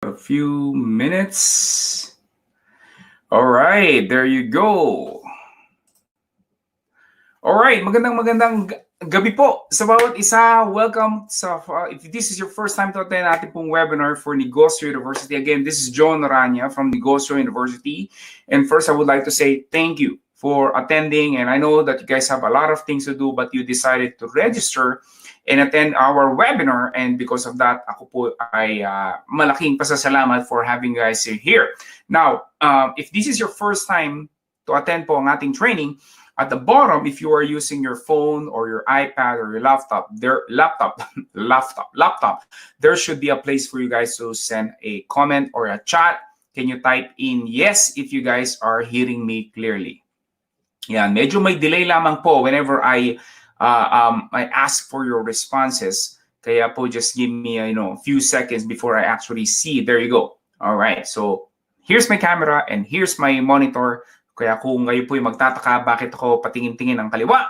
A few minutes. All right, there you go. All right, magandang gabi po sa bawat isa. Welcome sa if this is your first time to attend ating pong webinar for Negosyo University. Again, this is John Aranya from Negosyo University. And first, I would like to say thank you for attending. And I know that you guys have a lot of things to do, but you decided to register and attend our webinar. And because of that, ako po ay malaking pasasalamat for having you guys here. Now, if this is your first time to attend po ang ating training, at the bottom, if you are using your phone or your iPad or your laptop, there should be a place for you guys to send a comment or a chat. Can you type in yes if you guys are hearing me clearly? Yan, medyo may delay lamang po whenever I ask for your responses. Kaya po just give me a few seconds before I actually see. There you go. All right. So here's my camera and here's my monitor. Kaya kung ngayon po yung magtataka bakit ako patingin-tingin ang kaliwa,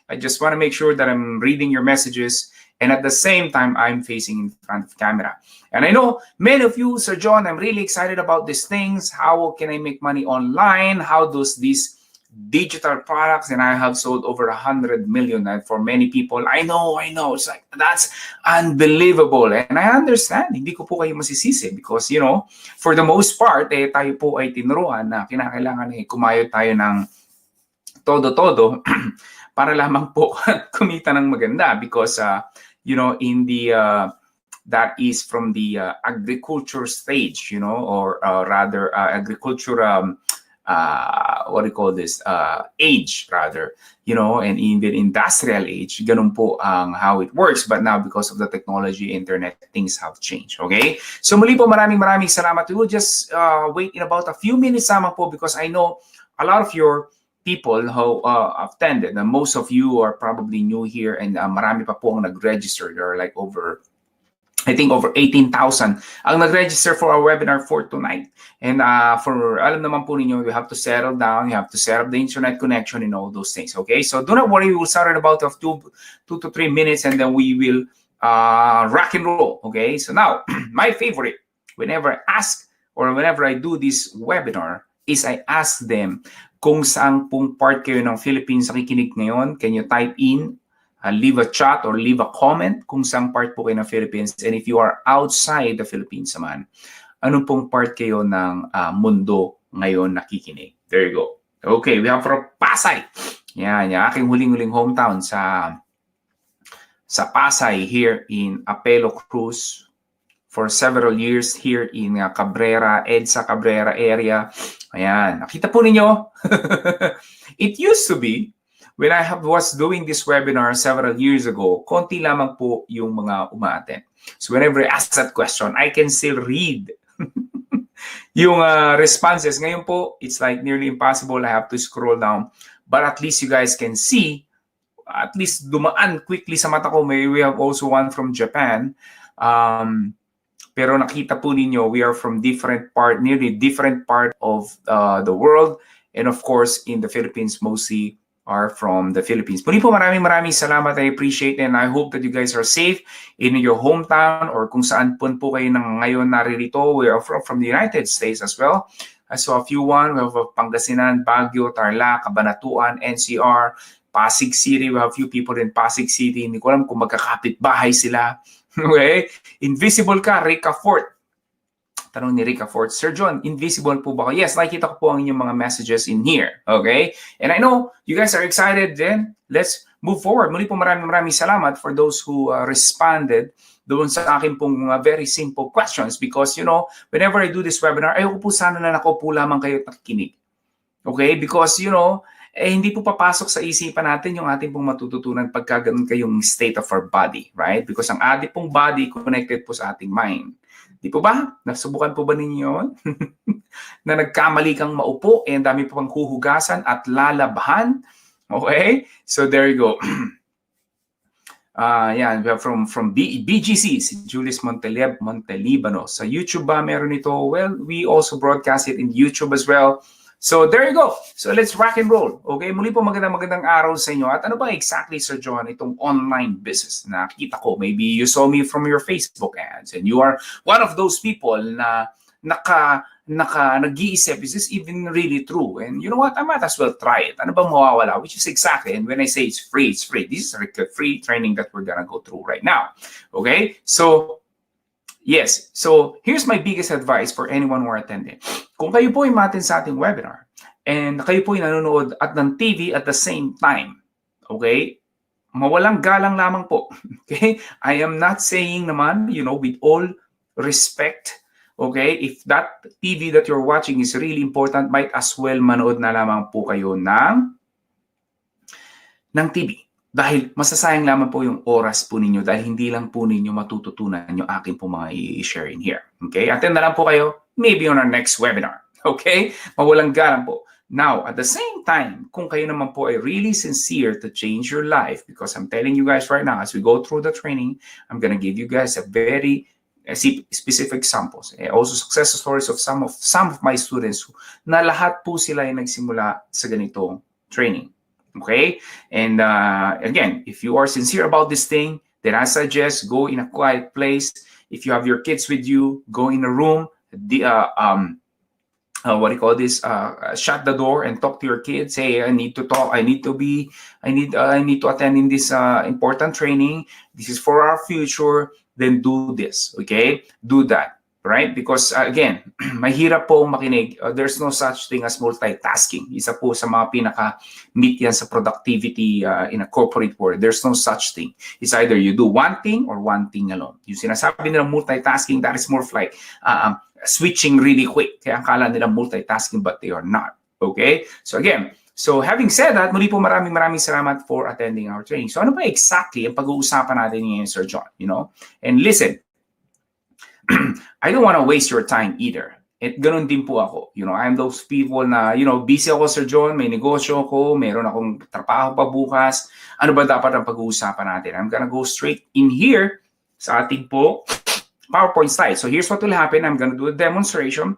I just want to make sure that I'm reading your messages and at the same time, I'm facing in front of camera. And I know many of you, Sir John, I'm really excited about these things. How can I make money online? How does these digital products, and I have sold over 100 million, and for many people, I know, it's like, that's unbelievable, and I understand, hindi ko po kayo masisisi because, for the most part, tayo po ay tinuruan na kinakailangan kumayod tayo ng todo-todo para lamang po kumita ng maganda because, in the, that is from the agriculture stage, or rather agriculture, what do you call this, age rather, and even industrial age, ganun po ang how it works. But now because of the technology, internet, things have changed, okay? So muli po maraming salamat. We will just wait in about a few minutes lamang po because I know a lot of your people who attended, and most of you are probably new here and marami pa po ang nag-register. There are like over 18,000 ang nag-register for our webinar for tonight. And for alam naman po ninyo, you have to settle down, you have to set up the internet connection and all those things, okay? So do not worry, we will start at about 2 to 3 minutes and then we will rock and roll, okay? So now, my favorite, whenever I ask or whenever I do this webinar, is I ask them kung saan pong part kayo ng Philippines nakikinig ngayon. Can you type in? Leave a chat or leave a comment kung saan part po kayo ng Philippines. And if you are outside the Philippines naman, anong pong part kayo ng mundo ngayon nakikinig? There you go. Okay, we have from Pasay. Yan, yung aking huling-huling hometown sa Pasay here in Apelo Cruz for several years here in Cabrera, EDSA Cabrera area. Ayan, nakita po ninyo. It used to be, when I was doing this webinar several years ago, konti lamang po yung mga umaattend. So whenever I ask that question, I can still read yung responses. Ngayon po, it's like nearly impossible. I have to scroll down. But at least you guys can see, at least dumaan quickly sa mata ko. Maybe we have also one from Japan. Pero nakita po ninyo, we are from nearly different part of the world. And of course, in the Philippines, mostly are from the Philippines. Muli po maraming salamat. I appreciate it and I hope that you guys are safe in your hometown or kung saan po kayo ngayon naririto. We are from the United States as well. I saw a few one. We have Pangasinan, Baguio, Tarlac, Cabanatuan, NCR, Pasig City. We have a few people in Pasig City. Hindi ko alam kung magkakapit bahay sila. Okay? Invisible ka, Rica Fort. Tanong ni Rica Fort, Sir John, invisible po ba ako? Yes, nakikita ko po ang inyong mga messages in here. Okay? And I know you guys are excited. Then, let's move forward. Muli po maraming salamat for those who responded doon sa akin pong very simple questions because, whenever I do this webinar, ayoko po sana na nakaupo lamang kayo at nakikinig. Okay? Because, hindi po papasok sa isipan natin yung ating pong matututunan pagka ganun kayong state of our body. Right? Because ang ating pong body connected po sa ating mind. Di po ba? Nasubukan po ba ninyo na nagkamali kang maupo and dami po pang huhugasan at lalabahan? Okay? So there you go. Yan, we have from BGC, si Julius Montelibano. Sa YouTube ba meron ito? Well, we also broadcast it in YouTube as well. So there you go. So let's rock and roll. Okay, muli po magandang araw sa inyo. At ano ba exactly, Sir John, itong online business na kita ko? Maybe you saw me from your Facebook ads and you are one of those people na nag-iisip, is this even really true? And you know what? I might as well try it. Ano bang mawawala? Which is exactly, and when I say it's free, it's free. This is a free training that we're gonna go through right now. Okay? So, yes. So, here's my biggest advice for anyone who are attending. Kung kayo po ay matin sa ating webinar, and kayo po ay nanonood at ng TV at the same time, okay? Mawalang galang lamang po. Okay? I am not saying naman, with all respect, okay, if that TV that you're watching is really important, might as well manood na lamang po kayo ng TV. Dahil masasayang lamang po yung oras po ninyo dahil hindi lang po ninyo matututunan yung aking po mga i-share in here. Okay? Attend na lang po kayo, maybe on our next webinar. Okay? Mawalang galang po. Now, at the same time, kung kayo naman po ay really sincere to change your life, because I'm telling you guys right now, as we go through the training, I'm gonna give you guys a very specific examples. Also success stories of some of my students na lahat po sila ay nagsimula sa ganitong training. Okay? And again, if you are sincere about this thing, then I suggest go in a quiet place. If you have your kids with you, go in a room. Shut the door and talk to your kids. Hey, I need to talk. I need to attend in this important training. This is for our future. Then do this. Okay? Do that. Right? Because again, mahirap po makinig. There's no such thing as multitasking. Isa po sa mga pinaka-meet yan sa productivity in a corporate world. There's no such thing. It's either you do one thing or one thing alone. Yung sinasabi nila multitasking, that is more like switching really quick. Kaya akala nila multitasking but they are not. Okay? So again, having said that, muli po maraming salamat for attending our training. So ano ba exactly ang pag-uusapan natin ngayon, Sir John? And listen, I don't want to waste your time either. At ganun din po ako. I'm those people na, busy ako, Sir John, may negosyo ako, meron akong trabaho pa bukas. Ano ba dapat ang pag-uusapan natin? I'm gonna go straight in here sa ating po PowerPoint slide. So here's what will happen. I'm gonna do a demonstration.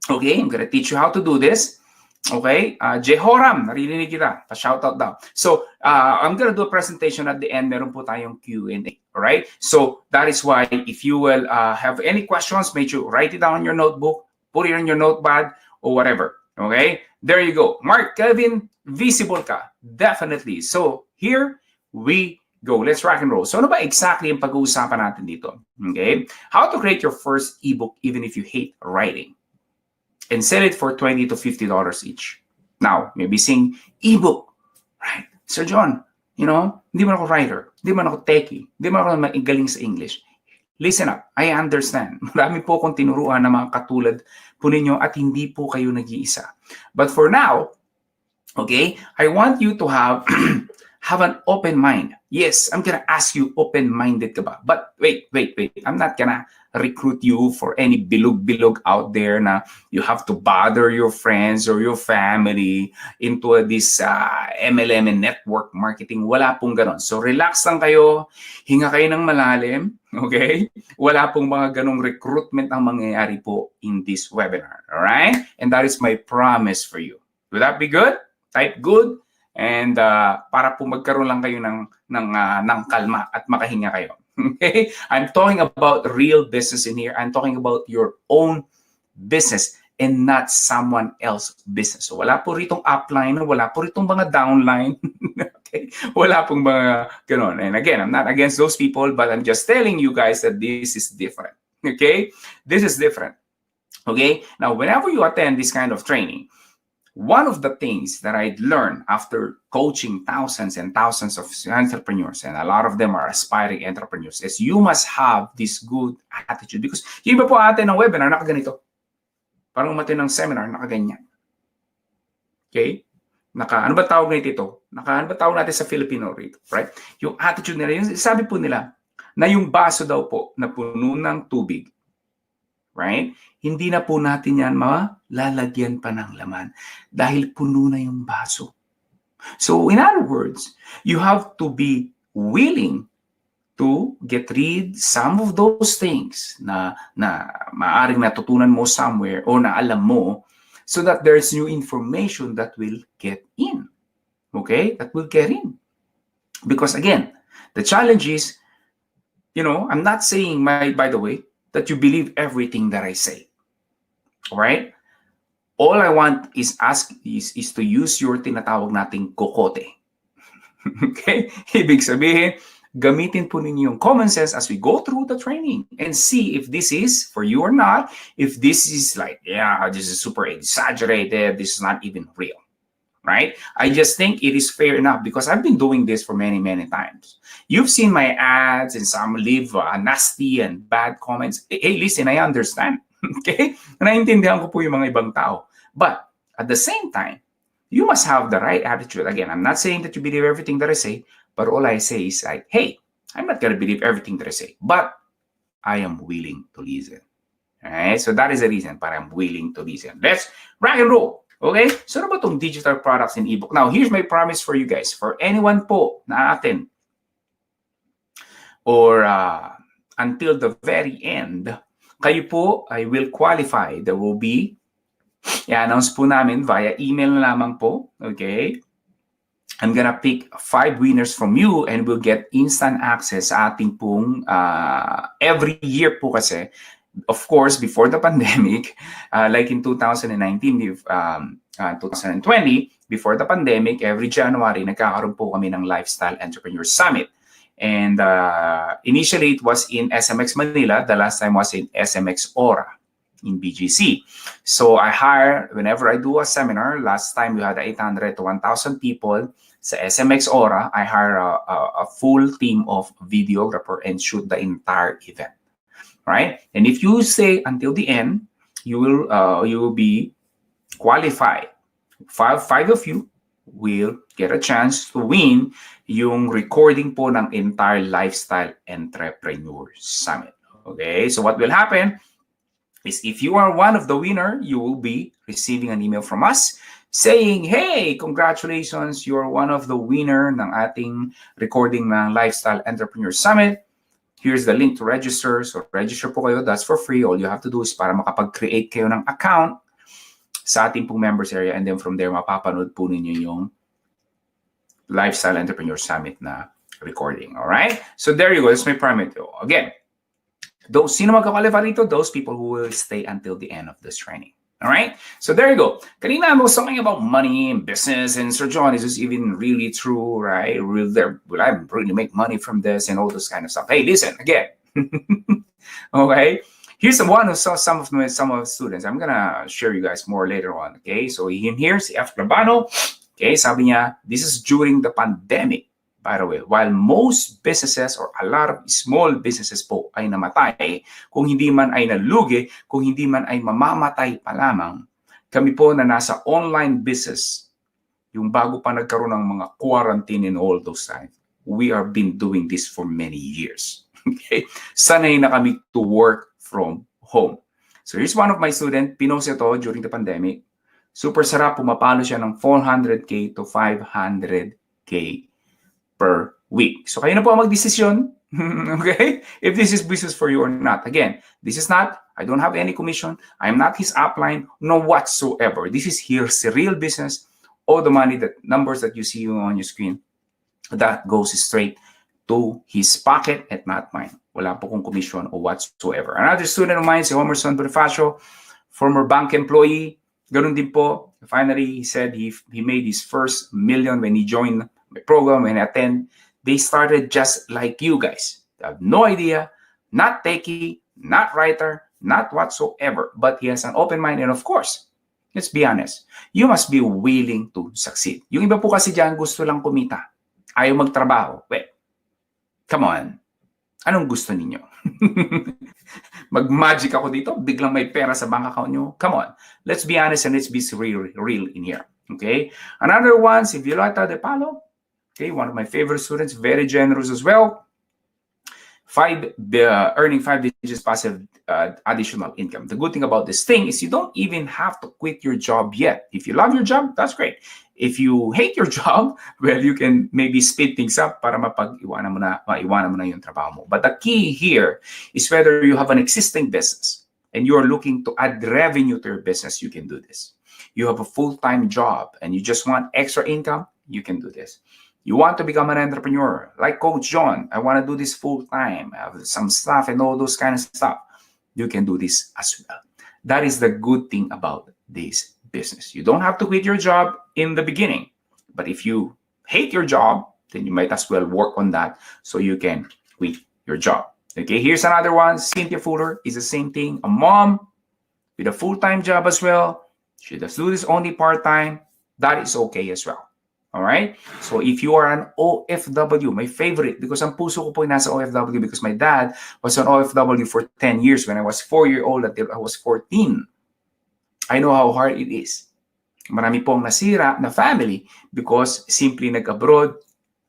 Okay, I'm gonna teach you how to do this. Okay, Jehoram, narinig kita. Pa-shoutout daw. So, I'm gonna do a presentation at the end. Meron po tayong Q&A. Alright? So, that is why if you will have any questions, make sure write it down on your notebook, put it on your notepad, or whatever. Okay? There you go. Mark, Kelvin, visible ka. Definitely. So, here we go. Let's rock and roll. So, ano ba exactly ang pag-uusapan natin dito? Okay? How to create your first ebook even if you hate writing. And sell it for $20 to $50 each. Now, maybe saying, ebook, right? Sir John, hindi man ako writer, hindi man ako techie, hindi man ako magaling sa English. Listen up, I understand. Marami po akong tinuruan na mga katulad po ninyo at hindi po kayo nag-iisa. But for now, okay, I want you to have an open mind. Yes, I'm gonna ask you, open-minded ka ba? But wait. I'm not gonna recruit you for any bilog-bilog out there na you have to bother your friends or your family into this MLM and network marketing. Wala pong ganon. So relax lang kayo, hinga kayo ng malalim, okay? Wala pong mga ganong recruitment ang mangyayari po in this webinar, alright? And that is my promise for you. Would that be good? Type good. And para po magkaroon lang kayo ng kalma at makahinga kayo. Okay? I'm talking about real business in here. I'm talking about your own business and not someone else's business. So wala po ritong upline, wala po ritong mga downline. Okay? Wala pong mga ganon. And again, I'm not against those people, but I'm just telling you guys that this is different. Okay? This is different. Okay? Now, whenever you attend this kind of training, one of the things that I learned after coaching thousands and thousands of entrepreneurs, and a lot of them are aspiring entrepreneurs, is you must have this good attitude. Because yung iba po atin ng webinar, nakaganito. Parang umati ng seminar, nakaganyan. Okay? Ano ba tawag natin ito? Ano ba tawag natin sa Filipino rito? Right? Yung attitude nila, yung sabi po nila, na yung baso daw po na puno ng tubig, right? Hindi na po natin yan malalagyan pa ng laman dahil puno na yung baso. So in other words, you have to be willing to get rid some of those things na maaring natutunan mo somewhere o na alam mo so that there's new information that will get in. Okay? That will get in. Because again, the challenge is, I'm not saying, by the way, that you believe everything that I say. All right? All I want is to use your tinatawag nating kokote. Okay? Ibig sabihin, gamitin po ninyo yung common sense as we go through the training and see if this is for you or not. If this is like, yeah, this is super exaggerated, this is not even real. Right? I just think it is fair enough because I've been doing this for many, many times. You've seen my ads and some leave nasty and bad comments. Hey, listen, I understand. Okay? Naintindihan ko po yung mga ibang tao. But at the same time, you must have the right attitude. Again, I'm not saying that you believe everything that I say, but all I say is like, hey, I'm not going to believe everything that I say, but I am willing to listen. All right? So that is the reason, but I'm willing to listen. Let's rock and roll. Okay? So ano ba itong digital products and ebook? Now, here's my promise for you guys. For anyone po na atin or until the very end, kayo po ay will qualify. There will be, i-announce po namin via email na lamang po. Okay? I'm gonna pick 5 winners from you and we'll get instant access sa ating pong every year po kasi. Of course, before the pandemic, like in 2019, 2020, before the pandemic, every January, nagkakaroon po kami ng Lifestyle Entrepreneur Summit. And initially, it was in SMX Manila. The last time was in SMX Aura in BGC. So I hire, whenever I do a seminar, last time we had 800 to 1,000 people sa SMX Aura, I hire a full team of videographer and shoot the entire event. Right? And if you stay until the end, you will be qualified. Five of you will get a chance to win yung recording po ng entire Lifestyle Entrepreneur Summit. Okay? So what will happen is if you are one of the winner, you will be receiving an email from us saying, hey, congratulations, you're one of the winner ng ating recording ng Lifestyle Entrepreneur Summit. Here's the link to register. So register po kayo. That's for free. All you have to do is para makapag-create kayo ng account sa ating pong members area. And then from there, mapapanood po ninyo yung Lifestyle Entrepreneur Summit na recording. All right? So there you go. That's my promise. Again, those sino magkakwalify rito? Those people who will stay until the end of this training. All right? So there you go. Kanina I was talking about money and business, and Sir John, is this even really true, right? Will I really make money from this and all this kind of stuff? Hey, listen, again. Okay? Here's the one who saw some of the students. I'm gonna share you guys more later on. Okay? So in here, si F. Labano, okay, sabi niya, this is during the pandemic. By the way, while most businesses or a lot of small businesses po ay namatay, kung hindi man ay nalugi, kung hindi man ay mamamatay pa lamang, kami po na nasa online business, yung bago pa nagkaroon ng mga quarantine and all those times, we have been doing this for many years. Okay? Sanay na kami to work from home. So here's one of my students, pinost ito during the pandemic. Super sarap, pumapalo siya ng 400K to 500K per week. So kayo na po ang magdesisyon, okay? If this is business for you or not. Again, this is not, I don't have any commission. I'm not his upline, no whatsoever. This is his real business. All the money, the numbers that you see on your screen, that goes straight to his pocket and not mine. Wala po kong commission or whatsoever. Another student of mine, si Homerson Bonifacio, former bank employee, ganun din po. Finally, he said he made his first million when he joined my program and attend. They started just like you guys. They have no idea, not techie, not writer, not whatsoever, but he has an open mind. And of course, let's be honest, you must be willing to succeed. Yung iba po kasi dyan gusto lang kumita, ayaw magtrabaho. Well, come on, anong gusto ninyo? Mag-magic ako dito, biglang may pera sa bank account nyo. Come on, let's be honest and let's be real in here. Okay? Another one, si Violeta De Palo. Okay, one of my favorite students, very generous as well. Earning 5 digits passive additional income. The good thing about this thing is you don't even have to quit your job yet. If you love your job, that's great. If you hate your job, well, you can maybe speed things up para maiwanan mo na yung trabaho mo. But the key here is whether you have an existing business and you're looking to add revenue to your business, you can do this. You have a full-time job and you just want extra income, you can do this. You want to become an entrepreneur, like Coach John, I want to do this full-time, I have some stuff and all those kind of stuff. You can do this as well. That is the good thing about this business. You don't have to quit your job in the beginning. But if you hate your job, then you might as well work on that so you can quit your job. Okay, here's another one. Cynthia Fuller is the same thing. A mom with a full-time job as well. She does do this only part-time. That is okay as well. All right? So if you are an OFW, my favorite, because ang puso ko po ay nasa OFW because my dad was an OFW for 10 years when I was 4 years old until I was 14. I know how hard it is. Marami pong nasira na family because simply nag-abroad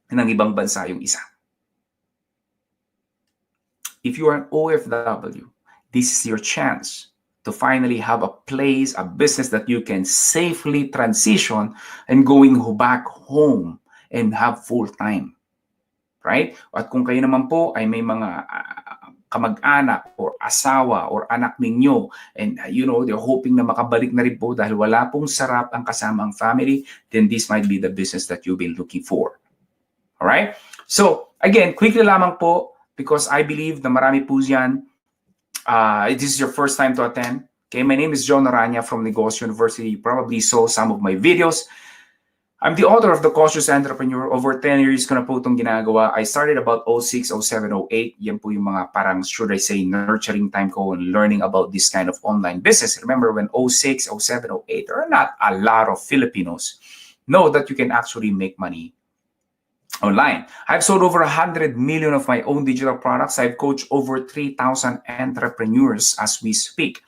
ng ibang bansa yung isa. If you are an OFW, this is your chance to finally have a place, a business that you can safely transition and going back home and have full-time. Right? At kung kayo naman po ay may mga kamag-anak or asawa or anak ninyo and they're hoping na makabalik na rin po dahil wala pong sarap ang kasama ang family, then this might be the business that you've been looking for. Alright? So, again, quickly lamang po because I believe na marami po yan. This is your first time to attend. Okay, my name is John Aranya from Negosyo University. You probably saw some of my videos. I'm the author of The Cautious Entrepreneur. Over 10 years ko na po itong ginagawa. I started about 06, 07, 08. Yan po yung mga parang, should I say, nurturing time ko and learning about this kind of online business. Remember when 06, 07, 08, there are not a lot of Filipinos know that you can actually make money online. I've sold over 100 million of my own digital products. I've coached over 3,000 entrepreneurs as we speak.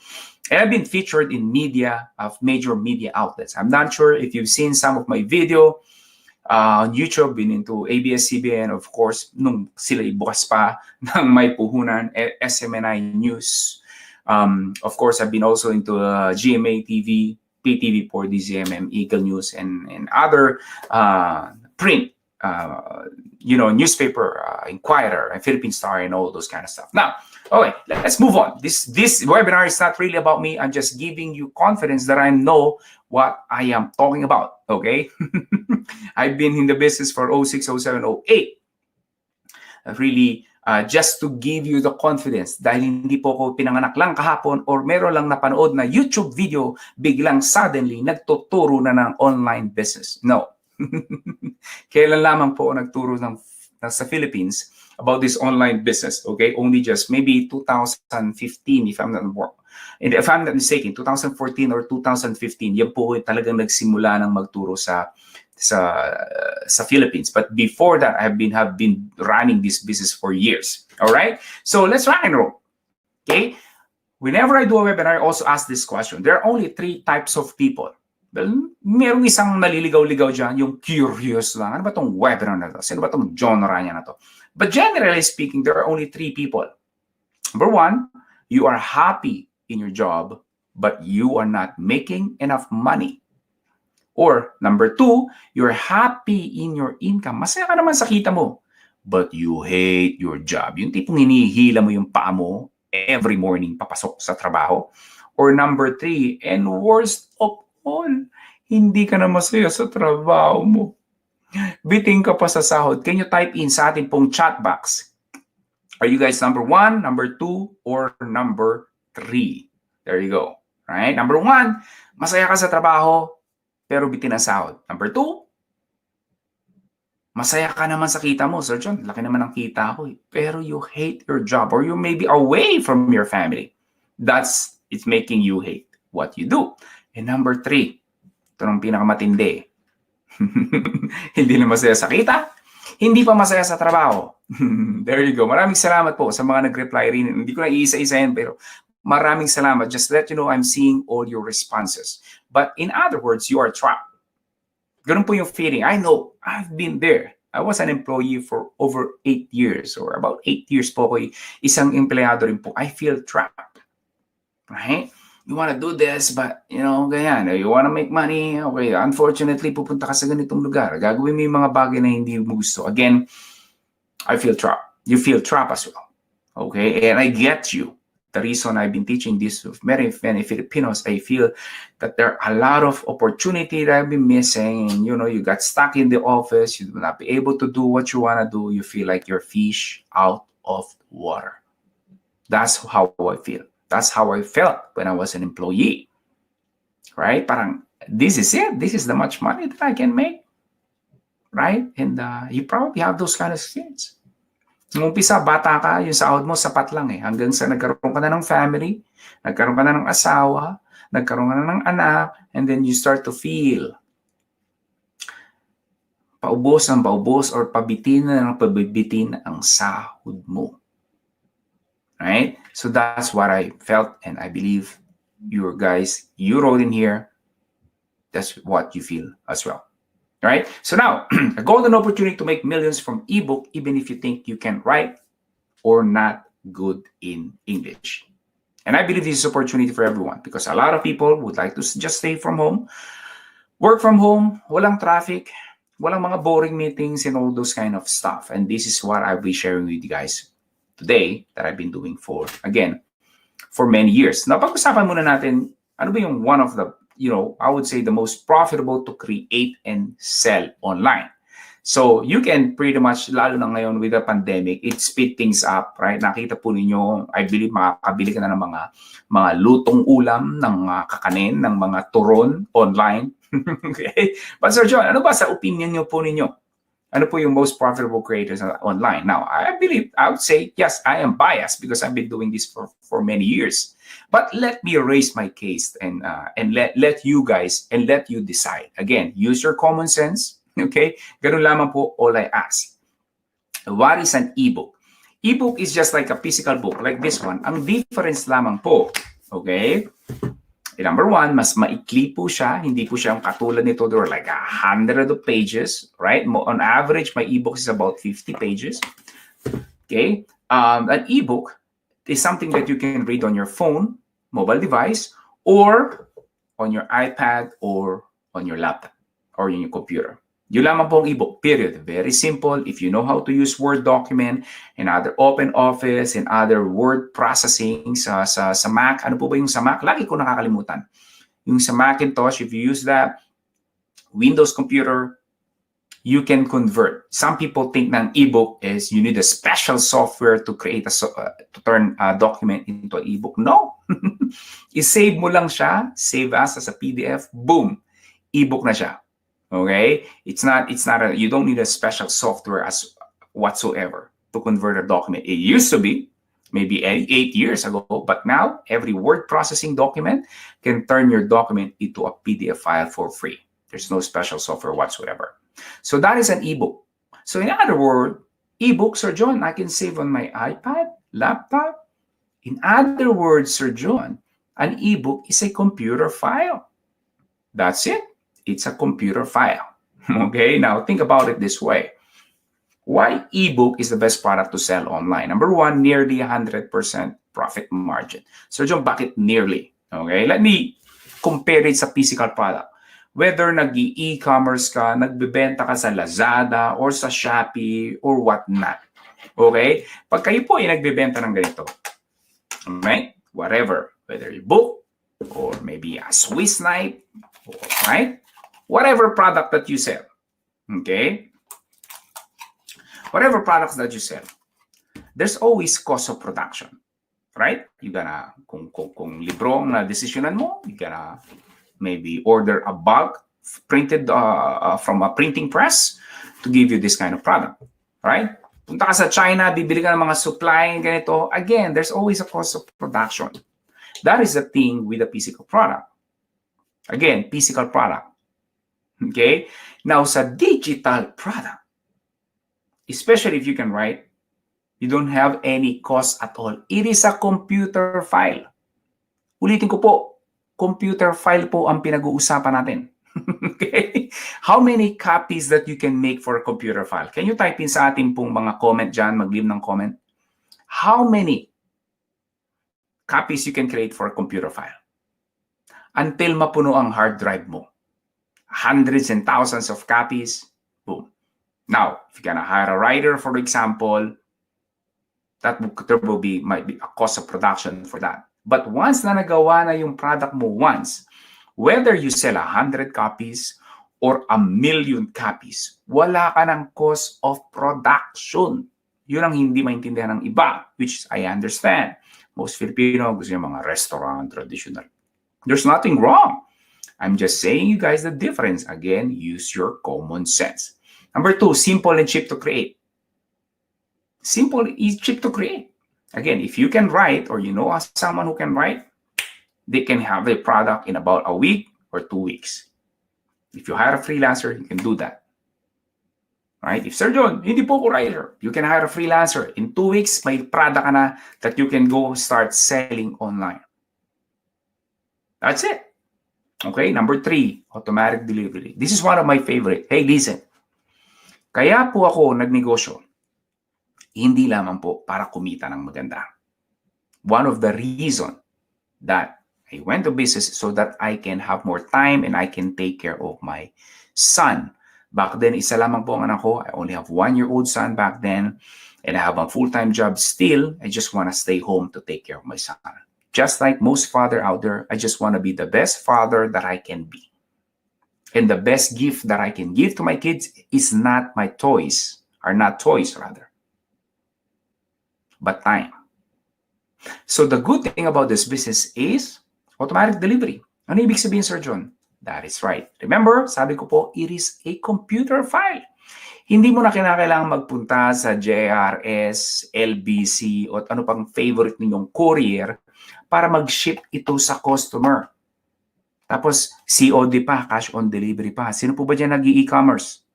And I've been featured in media, of major media outlets. I'm not sure if you've seen some of my video on YouTube, been into ABS-CBN, of course, nung sila ibukas pa ng May Puhunan, SMNI News. Of course, I've been also into GMA TV, PTV4, DZMM, Eagle News, and other print newspaper, Inquirer, and Philippine Star, and all those kind of stuff. Now, okay, let's move on. This webinar is not really about me. I'm just giving you confidence that I know what I am talking about, okay? I've been in the business for 06, 07, 08. Really, just to give you the confidence dahil hindi po ako pinanganak lang kahapon or meron lang napanood na YouTube video, biglang suddenly nagtuturo na ng online business. No. Kailan lamang po nagturo sa Philippines about this online business, okay? Only just maybe 2015, if I'm not mistaken, 2014 or 2015, yan po talagang nagsimula ng magturo sa Philippines. But before that, have been running this business for years. All right? So let's rock and roll. Okay? Whenever I do a webinar, I also ask this question. There are only 3 types of people. Well, merong isang naliligaw-ligaw dyan, yung curious lang. Ano ba itong webinar na to? Sino ba itong genre niya na to? But generally speaking, there are only 3 people. Number 1, you are happy in your job, but you are not making enough money. Or number 2, you're happy in your income. Masaya ka naman sa kita mo, but you hate your job. Yung tipong hinihila mo yung paa mo every morning papasok sa trabaho. Or number 3, and worst of all, hindi ka na masaya sa trabaho mo. Biting ka pa sa sahod. Can you type in sa ating pong chat box? Are you guys number 1, number 2, or number 3? There you go. Right? Number 1, masaya ka sa trabaho, pero bitin ang sahod. Number 2, masaya ka naman sa kita mo. Sir John, laki naman ang kita ko. Pero you hate your job or you may be away from your family. It's making you hate what you do. And number 3, ito nung pinakamatindi. Hindi na masaya sa kita, hindi pa masaya sa trabaho. There you go. Maraming salamat po sa mga nag-reply rin. Hindi ko na iisa-isahin, pero maraming salamat. Just let you know I'm seeing all your responses. But in other words, you are trapped. Ganun po yung feeling. I know, I've been there. I was an employee for over 8 years or about 8 years po ako isang empleyado rin po. I feel trapped. Right? You want to do this, but, ganyan. You want to make money. Okay, unfortunately, pupunta ka sa ganitong lugar. Gagawin mo yung mga bagay na hindi mo gusto. Again, I feel trapped. You feel trapped as well. Okay? And I get you. the reason I've been teaching this to many Filipinos, I feel that there are a lot of opportunity that I've been missing. And, you got stuck in the office. You will not be able to do what you want to do. You feel like you're fish out of water. That's how I feel. That's how I felt when I was an employee. Right? Parang, this is it. This is the much money that I can make. Right? And you probably have those kind of experience. Nung umpisa, bata ka, yung sahod mo, sapat lang eh. Hanggang sa nagkaroon ka na ng family, nagkaroon ka na ng asawa, nagkaroon ka na ng anak, and then you start to feel paubos or pabitin na ng pabibitin ang sahod mo. Right? So that's what I felt, and I believe you wrote in here, that's what you feel as well. Right? So now, a golden opportunity to make millions from ebook, even if you think you can write or not good in English. And I believe this is an opportunity for everyone because a lot of people would like to just stay from home, work from home, walang traffic, walang mga boring meetings and all those kind of stuff. And this is what I'll be sharing with you guys today that I've been doing for many years. Now, pag-usapan muna natin, ano ba yung one of the I would say the most profitable to create and sell online. So you can pretty much, lalo na ngayon with the pandemic, it speed things up, right? Nakita po ninyo, I believe makakabili ka na ng mga lutong ulam, ng mga kakanin, ng mga turon online. Okay? But Sir John, ano ba sa opinion nyo po ninyo? Ano po yung most profitable creators online? Now, I would say, yes, I am biased because I've been doing this for many years. But let me raise my case and let you guys and let you decide. Again, use your common sense. Okay? Ganun lamang po, all I ask. What is an ebook? Ebook is just like a physical book, like this one. Ang difference lamang po, okay? Number one, mas maikli po siya. Hindi po siya katulad nito. There are like 100 of pages, right? On average, my ebook is about 50 pages. Okay? An ebook is something that you can read on your phone, mobile device, or on your iPad, or on your laptop, or in your computer. Yun lamang po ang ebook, period. Very simple. If you know how to use Word document and other open office and other word processing sa Mac. Ano po ba yung sa Mac? Lagi ko nakakalimutan. Yung sa Macintosh, if you use that, Windows computer, you can convert. Some people think na an ebook is you need a special software to create to turn a document into an ebook. No. I-save mo lang siya, save as a PDF, boom, ebook na siya. Okay? It's not you don't need a special software as whatsoever to convert a document. It used to be maybe 8 years ago, but now every word processing document can turn your document into a PDF file for free. There's no special software whatsoever. So that is an ebook. So in other words, ebooks, Sir John, I can save on my iPad, laptop. In other words, Sir John, an ebook is a computer file. That's it. It's a computer file. Okay, now think about it this way. Why ebook is the best product to sell online? Number one, nearly 100% profit margin. So John, bakit nearly? Okay, let me compare it sa physical product. Whether nag-e-commerce ka, nagbebenta ka sa Lazada or sa Shopee or whatnot. Okay? Pag kayo po ay nagbebenta ng ganito, right? Whatever, whether you book or maybe a Swiss knife, right? Whatever product that you sell, okay? Whatever products that you sell, there's always cost of production, right? You gotta, kung libro ang na-desisyonan mo, you gotta maybe order a bulk printed from a printing press to give you this kind of product, right? Punta ka sa China, bibili ka ng mga supply, ganito. Again, there's always a cost of production. That is the thing with a physical product. Again, physical product. Okay? Now, sa digital product, especially if you can write, you don't have any cost at all. It is a computer file. Ulitin ko po, computer file po ang pinag-uusapan natin. Okay? How many copies that you can make for a computer file? Can you type in sa ating pong mga comment dyan, mag-leave ng comment? How many copies you can create for a computer file? Until mapuno ang hard drive mo. Hundreds and thousands of copies, boom. Now, if you're gonna hire a writer, for example, might be a cost of production for that. But once na nagawa na yung product mo once, whether you sell 100 copies or 1,000,000 copies, wala ka ng cost of production. Yun ang hindi maintindihan ng iba, which I understand. Most Filipino gusto yung mga restaurant, traditional. There's nothing wrong. I'm just saying you guys the difference. Again, use your common sense. Number 2, simple and cheap to create. Simple is cheap to create. Again, if you can write or you know someone who can write, they can have a product in about a week or 2 weeks. If you hire a freelancer, you can do that. Right? If Sir John, hindi po ko writer, you can hire a freelancer. In 2 weeks, may product ka na that you can go start selling online. That's it. Okay, number 3, automatic delivery. This is one of my favorite. Hey, listen. Kaya po ako nagnegosyo, hindi lamang po para kumita ng maganda. One of the reason that I went to business so that I can have more time and I can take care of my son. Back then, isa lamang po ang anak ko. I only have 1-year-old son back then. And I have a full-time job still. I just want to stay home to take care of my son. Just like most father out there, I just want to be the best father that I can be. And the best gift that I can give to my kids is not my toys, or not toys rather, but time. So the good thing about this business is automatic delivery. Ano ibig sabihin, Sir John? That is right. Remember, sabi ko po, it is a computer file. Hindi mo na kinakailangan magpunta sa JRS, LBC, o ano pang favorite ninyong courier para mag-ship ito sa customer. Tapos, COD pa, cash on delivery pa. Sino po ba dyan nag-e-commerce?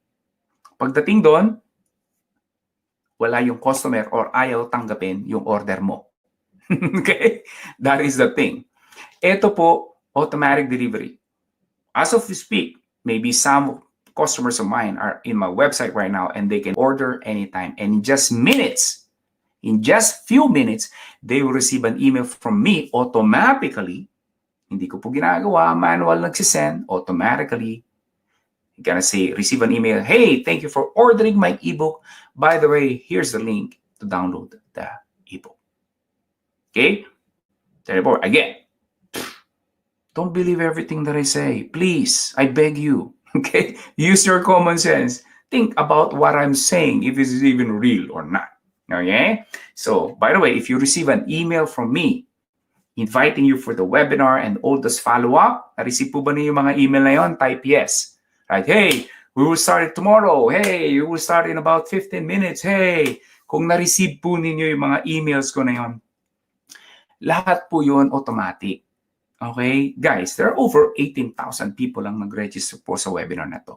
Pagdating doon, wala yung customer or ayaw tanggapin yung order mo. Okay? That is the thing. Ito po, automatic delivery. As of we speak, maybe some customers of mine are in my website right now and they can order anytime. And in just few minutes, they will receive an email from me automatically. Hindi ko po ginagawa, manual nagsisend, automatically. You're gonna say, receive an email, hey, thank you for ordering my ebook. By the way, here's the link to download the ebook. Okay? Therefore, again, don't believe everything that I say. Please, I beg you. Okay? Use your common sense. Think about what I'm saying, if this is even real or not. Okay? So, by the way, if you receive an email from me inviting you for the webinar and all those follow-up, na-receive po ba niyo yung mga email na yon? Type yes. Right? Hey, we will start it tomorrow. Hey, we will start in about 15 minutes. Hey, kung na-receive po ninyo yung mga emails ko na yon, lahat po yun automatic. Okay? Guys, there are over 18,000 people lang nag-register po sa webinar na to.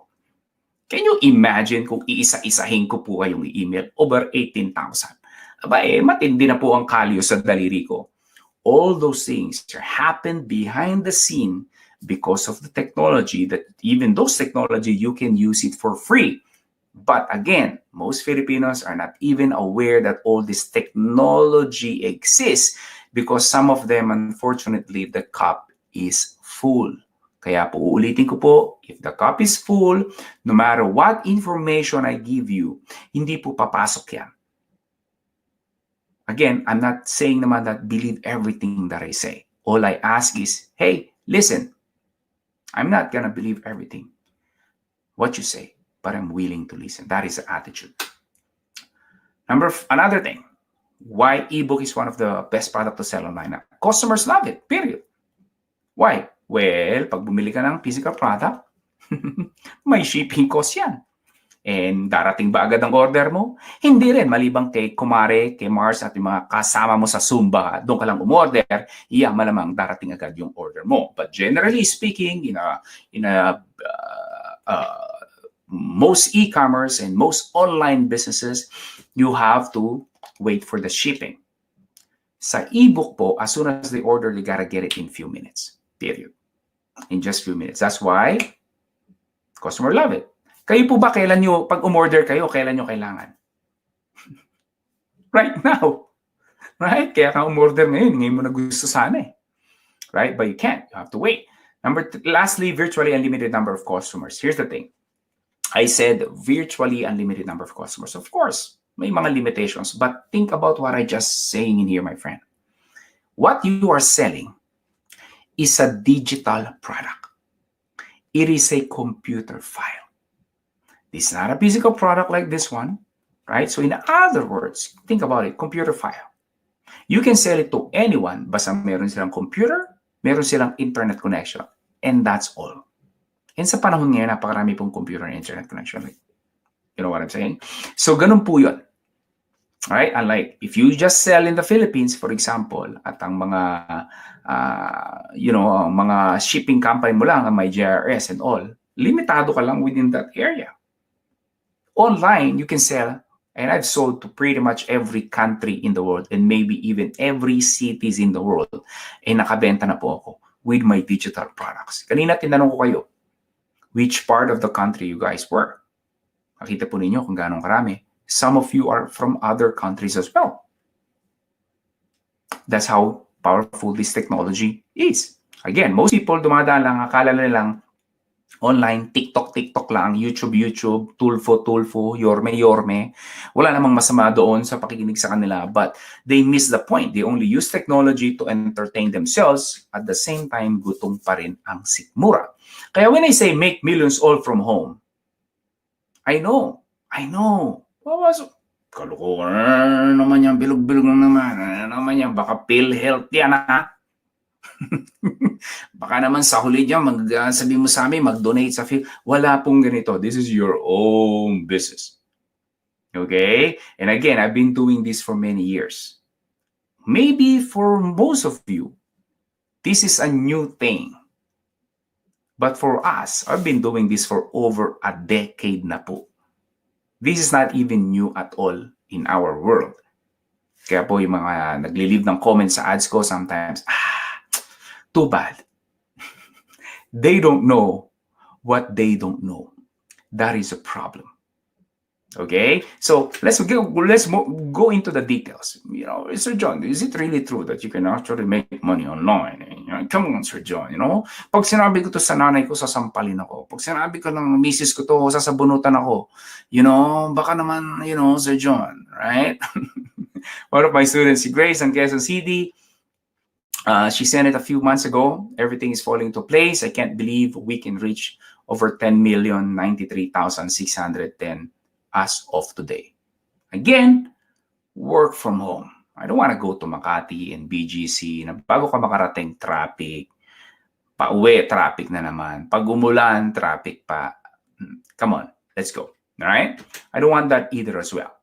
Can you imagine kung iisa-isahin ko po kayong email? Over 18,000. Aba matindi na po ang kalyo sa daliri ko. All those things happen behind the scene because of the technology, that even those technology, you can use it for free. But again, most Filipinos are not even aware that all this technology exists because some of them, unfortunately, the cup is full. Kaya po, uulitin ko po, if the cup is full, no matter what information I give you, hindi po papasok yan. Again, I'm not saying naman that believe everything that I say. All I ask is, hey, listen, I'm not gonna believe everything what you say, but I'm willing to listen. That is the attitude. Another thing, why ebook is one of the best product to sell online. Customers love it, period. Why? Well, pag bumili ka ng physical product, may shipping cost yan. And darating ba agad ang order mo? Hindi rin, malibang kay Kumare, kay Mars at yung mga kasama mo sa Zumba, doon ka lang umorder, iya malamang darating agad yung order mo. But generally speaking, most e-commerce and most online businesses, you have to wait for the shipping. Sa ebook po, as soon as they order, you gotta get it in few minutes. Period. In just few minutes. That's why customer love it. Kayo po ba, kailan nyo, pag umorder kayo, kailan nyo kailangan? Right now. Right? Kaya ka umorder ngayon mo na gusto sana eh. Right? But you can't. You have to wait. Lastly, virtually unlimited number of customers. Here's the thing. I said virtually unlimited number of customers. Of course, may mga limitations. But think about what I just saying in here, my friend. What you are selling is a digital product. It is a computer file. This is not a physical product like this one, right? So in other words, think about it, computer file. You can sell it to anyone basta meron silang computer, meron silang internet connection, and that's all. And sa panahon ngayon, napakarami pong computer and internet connection. You know what I'm saying? So ganun po yun. Right? Unlike if you just sell in the Philippines, for example, at ang mga mga shipping company mo lang, may JRS and all, limitado ka lang within that area. Online, you can sell, and I've sold to pretty much every country in the world and maybe even every cities in the world. Nakabenta na po ako with my digital products. Kanina tinanong ko kayo, which part of the country you guys were? Nakita po ninyo kung gaano karami. Some of you are from other countries as well. That's how powerful this technology is. Again, most people dumadaan lang, akala nila lang online, TikTok lang, YouTube, Tulfo, Yorme. Wala namang masama doon sa pakikinig sa kanila, but they miss the point. They only use technology to entertain themselves. At the same time, gutom pa rin ang sikmura. Kaya when I say make millions all from home, I know. Kalukuhan naman yan, bilog-bilog naman yan, baka PhilHealth yan ha. Baka naman sa huli dyan, sabi mo sa amin, mag-donate sa Phil. Wala pong ganito. This is your own business. Okay? And again, I've been doing this for many years. Maybe for most of you, this is a new thing. But for us, I've been doing this for over a decade na po. This is not even new at all in our world. Kaya po yung mga nagli-leave ng comments sa ads ko sometimes, too bad. They don't know what they don't know. That is a problem. Okay? So let's go into the details. You know, Sir John, is it really true that you can actually make money online? Come on, Sir John, you know? Pag sinabi ko to sa nanay ko, sasampalin ako. Pag sinabi ko ng misis ko to, sasabunutan ako. You know, baka naman, you know, Sir John, right? One of my students, si Grace, ang Quezon City, she sent it a few months ago. Everything is falling into place. I can't believe we can reach over 10,093,610 as of today. Again, work from home. I don't want to go to Makati and BGC na bago ka makarating, traffic. Pa-uwi, traffic na naman. Pag umulan, traffic pa. Come on, let's go. All right? I don't want that either as well.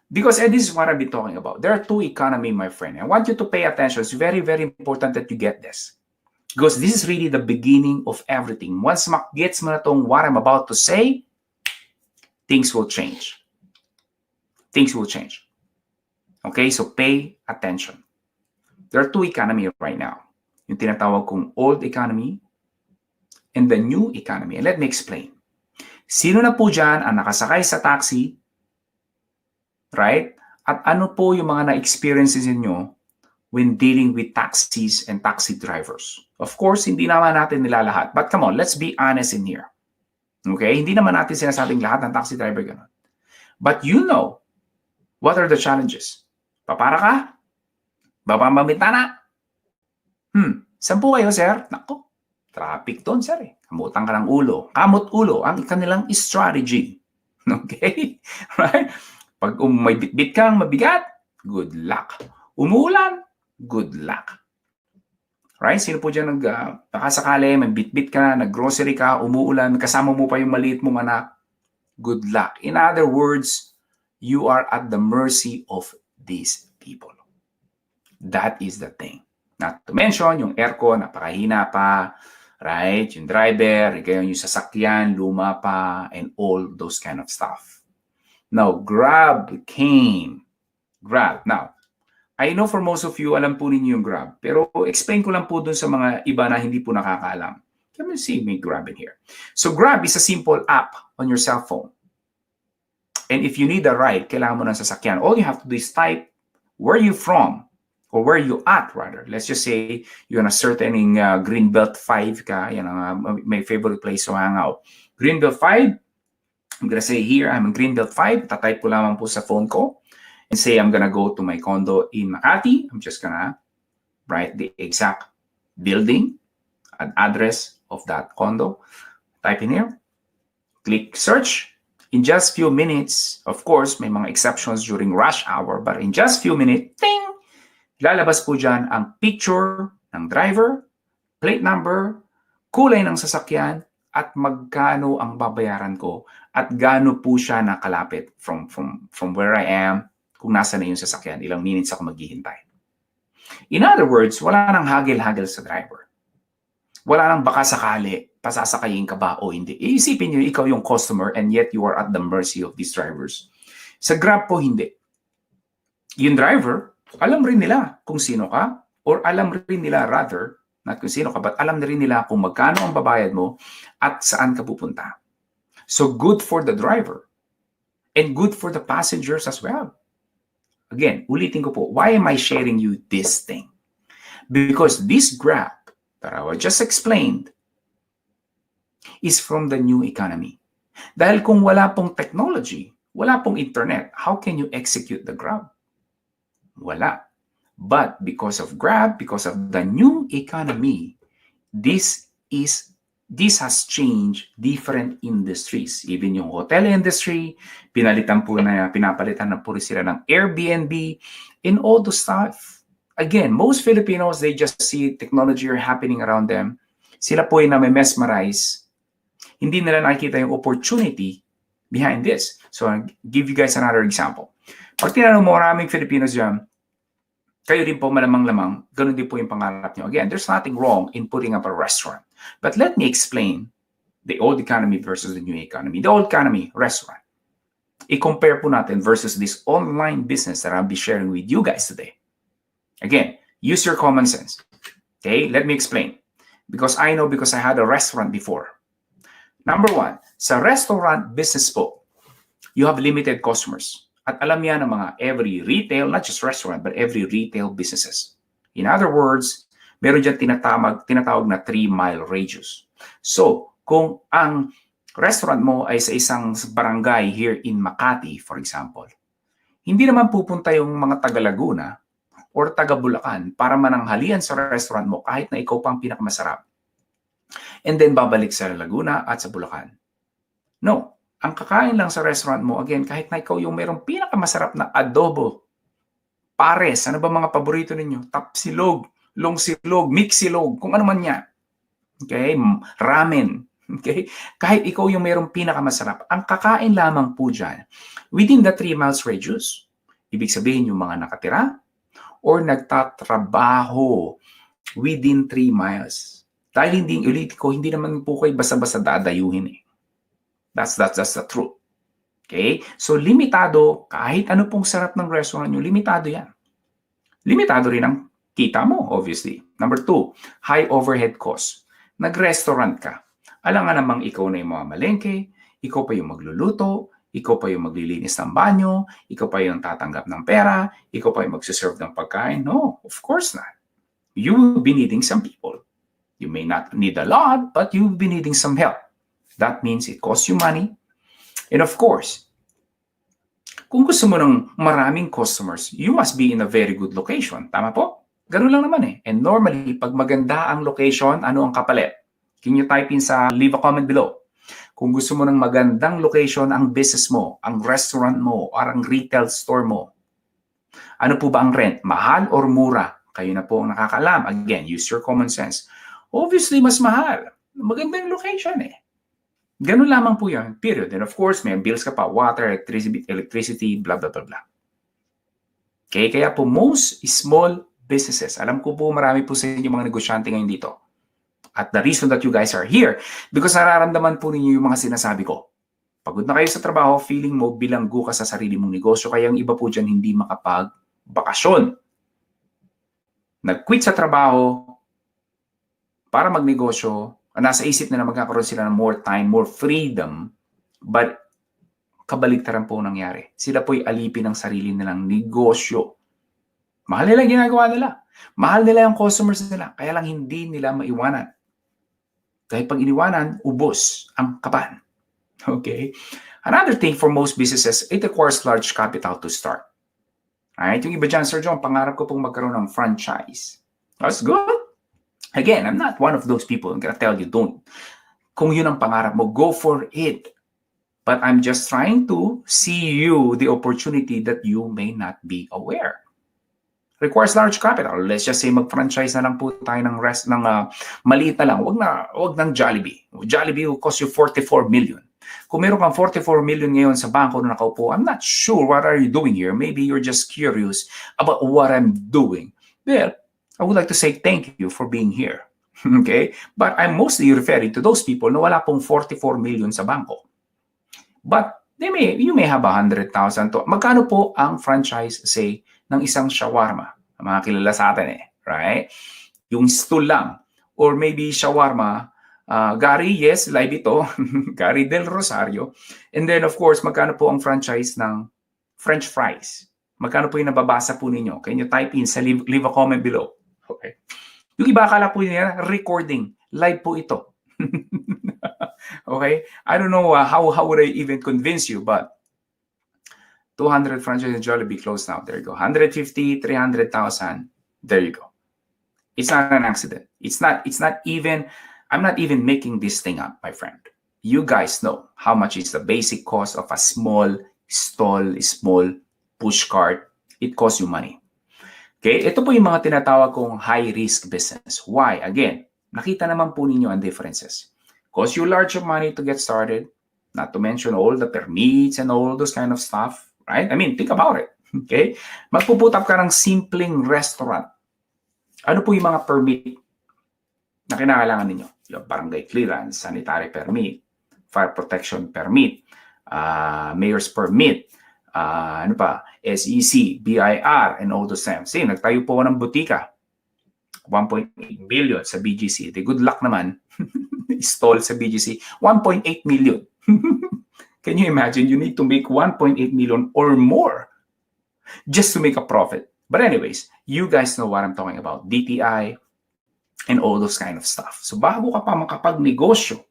Because this is what I've been talking about. There are two economies, my friend. I want you to pay attention. It's very, very important that you get this. Because this is really the beginning of everything. Once gets mo na tong what I'm about to say, things will change. Things will change. Okay, so pay attention. There are two economies right now. Yung tinatawag kong old economy and the new economy. And let me explain. Sino na po dyan ang nakasakay sa taxi, right? At ano po yung mga na-experiences niyo when dealing with taxis and taxi drivers? Of course, hindi naman natin nila lahat. But come on, let's be honest in here. Okay? Hindi naman natin sinasabing lahat ng taxi driver ganun. But you know, what are the challenges? Papara ka? Babambamintana? Saan po kayo, sir? Naku, traffic doon, sir. Kamutang ka ng ulo. Kamot ulo ang kanilang strategy. Okay? Right? Pag may bitbit kang mabigat, good luck. Umuulan, good luck. Right? Sino po dyan nakasakali, may bitbit ka, nag-grocery ka, umuulan, kasama mo pa yung maliit mong anak, good luck. In other words, you are at the mercy of these people. That is the thing. Not to mention, yung aircon, napakahina pa, right? Yung driver, yung sasakyan, luma pa, and all those kind of stuff. Now, Grab came. Grab. Now, I know for most of you, alam po ninyo yung Grab. Pero explain ko lang po dun sa mga iba na hindi po nakakaalam. Let me see me Grab in here. So, Grab is a simple app on your cell phone. And if you need a ride, kailangan mo ng sasakyan. All you have to do is type where you from or where you at rather. Let's just say you're in a certain Greenbelt 5 ka. Yan ang my favorite place to hang out. Greenbelt 5, I'm gonna say here, I'm in Greenbelt 5. Tatype ko lamang po sa phone ko and say I'm gonna go to my condo in Makati. I'm just gonna write the exact building and address of that condo. Type in here. Click search. In just few minutes, of course, may mga exceptions during rush hour, but in just few minutes, ting! Lalabas po dyan ang picture ng driver, plate number, kulay ng sasakyan, at magkano ang babayaran ko at gaano po siya nakalapit from where I am, kung nasa na yung sasakyan, ilang minutes ako maghihintay. In other words, wala nang hagil-hagil sa driver. Wala nang baka sakali, pasasakayin ka ba o hindi. Iisipin nyo, ikaw yung customer and yet you are at the mercy of these drivers. Sa Grab po, hindi. Yung driver, alam rin nila kung sino ka or alam rin nila rather, not kung sino ka, but alam na rin nila kung magkano ang babayad mo at saan ka pupunta. So good for the driver and good for the passengers as well. Again, ulitin ko po, why am I sharing you this thing? Because this Grab that I just explained is from the new economy. Dahil kung wala pong technology, wala pong internet, how can you execute the Grab? Wala. But because of Grab, because of the new economy, this has changed different industries. Even yung hotel industry, pinapalitan na po sila ng Airbnb and all the stuff. Again, most Filipinos, they just see technology are happening around them. Sila po ay na-mesmerize. Hindi nila nakikita yung opportunity behind this. So, I'll give you guys another example. Pag tinanong mo maraming Filipinos dyan, kayo rin po malamang-lamang, ganun din po yung pangarap nyo. Again, there's nothing wrong in putting up a restaurant. But let me explain the old economy versus the new economy. The old economy, restaurant. I-compare po natin versus this online business that I'll be sharing with you guys today. Again, use your common sense. Okay, let me explain. Because I know, because I had a restaurant before. Number one, sa restaurant business po, you have limited customers. At alam yan ng mga every retail, not just restaurant, but every retail businesses. In other words, meron dyan tinatawag na 3-mile radius. So, kung ang restaurant mo ay sa isang barangay here in Makati, for example, hindi naman pupunta yung mga taga Laguna or taga Bulacan para mananghalian sa restaurant mo kahit na ikaw pang pinakamasarap. And then babalik sa Laguna at sa Bulacan. No. Ang kakain lang sa restaurant mo, again, kahit na ikaw yung mayroong pinakamasarap na adobo, pares, ano ba mga paborito ninyo? Tapsilog, longsilog, mixilog, kung ano man yan. Okay? Ramen. Okay? Kahit ikaw yung mayroong pinakamasarap, ang kakain lamang po dyan, within the 3 miles radius, ibig sabihin yung mga nakatira, or nagtatrabaho within 3 miles. Dahil hindi naman po kayo basta-basta dadayuhin eh. That's the truth. Okay? So, limitado, kahit ano pong sarap ng restaurant nyo, limitado yan. Limitado rin ang kita mo, obviously. Number 2, high overhead cost. Nag-restaurant ka. Alam nga namang ikaw na yung mga malengke, ikaw pa yung magluluto, ikaw pa yung maglilinis ng banyo, ikaw pa yung tatanggap ng pera, ikaw pa yung magsiserve ng pagkain. No, of course not. You will be needing some people. You may not need a lot, but you will be needing some help. That means it costs you money. And of course, kung gusto mo ng maraming customers, you must be in a very good location. Tama po? Ganun lang naman eh. And normally, pag maganda ang location, ano ang kapalit? Can you type in leave a comment below? Kung gusto mo ng magandang location, ang business mo, ang restaurant mo, or ang retail store mo, ano po ba ang rent? Mahal or mura? Kayo na po ang nakakaalam. Again, use your common sense. Obviously, mas mahal. Maganda yung location eh. Ganun lamang po yan, period. And of course, may bills ka pa, water, electricity, blah, blah, blah, blah. Okay, kaya po most small businesses, alam ko po marami po sa inyo mga negosyante ngayon dito. At the reason that you guys are here, because nararamdaman po ninyo yung mga sinasabi ko. Pagod na kayo sa trabaho, feeling mo bilanggo ka sa sarili mong negosyo, kaya yung iba po dyan hindi makapag-bakasyon. Nag-quit sa trabaho para magnegosyo, nasa isip nila magkakaroon sila ng more time, more freedom, but kabaligtaran po nangyari. Sila po'y alipin ng sarili nilang negosyo. Mahal nila ginagawa nila. Mahal nila yung customers nila, kaya lang hindi nila maiwanan. Dahil pag iniwanan, ubos ang kaban. Okay? Another thing for most businesses, it requires large capital to start. Alright? Yung iba dyan, Sir John, pangarap ko pong magkaroon ng franchise. That's good. Again, I'm not one of those people. I'm gonna tell you, don't. Kung yun ang pangarap mo, go for it. But I'm just trying to see you the opportunity that you may not be aware. Requires large capital. Let's just say mag-franchise na lang po tayo ng maliit na lang. Wag ng Jollibee. Jollibee will cost you 44 million. Kung meron kang 44 million ngayon sa bangko na nakaupo, I'm not sure what are you doing here. Maybe you're just curious about what I'm doing. Well, I would like to say thank you for being here. Okay? But I'm mostly referring to those people na wala pong 44 million sa bangko. But you may have 100,000 to. Magkano po ang franchise, say, ng isang shawarma? Mga kilala sa atin right? Yung stool lang. Or maybe shawarma, Gary, yes, live ito. Gary Del Rosario. And then, of course, magkano po ang franchise ng French fries? Magkano po yung nababasa po ninyo? Can you type in, leave a comment below. Okay. Yung iba akala po niya, recording. Live po ito. Okay? I don't know how would I even convince you, but 200 franchise in Jollibee closed now. There you go. 150, 300,000. There you go. It's not an accident. It's not even, I'm not even making this thing up, my friend. You guys know how much is the basic cost of a small stall, small push cart. It costs you money. Okay? Ito po yung mga tinatawag kong high-risk business. Why? Again, nakita naman po ninyo ang differences. Cost you large of money to get started, not to mention all the permits and all those kind of stuff, right? I mean, think about it. Okay? Magpuput up ka ng simpleng restaurant. Ano po yung mga permit na kinakailangan ninyo? Yung barangay clearance, sanitary permit, fire protection permit, mayor's permit, ano pa, SEC, BIR, and all those things. See, nagtayo po ng butika. 1.8 billion sa BGC. The good luck naman, stall sa BGC, 1.8 million. Can you imagine? You need to make 1.8 million or more just to make a profit. But anyways, you guys know what I'm talking about. DTI and all those kind of stuff. So bago ka pa makapag-negosyo,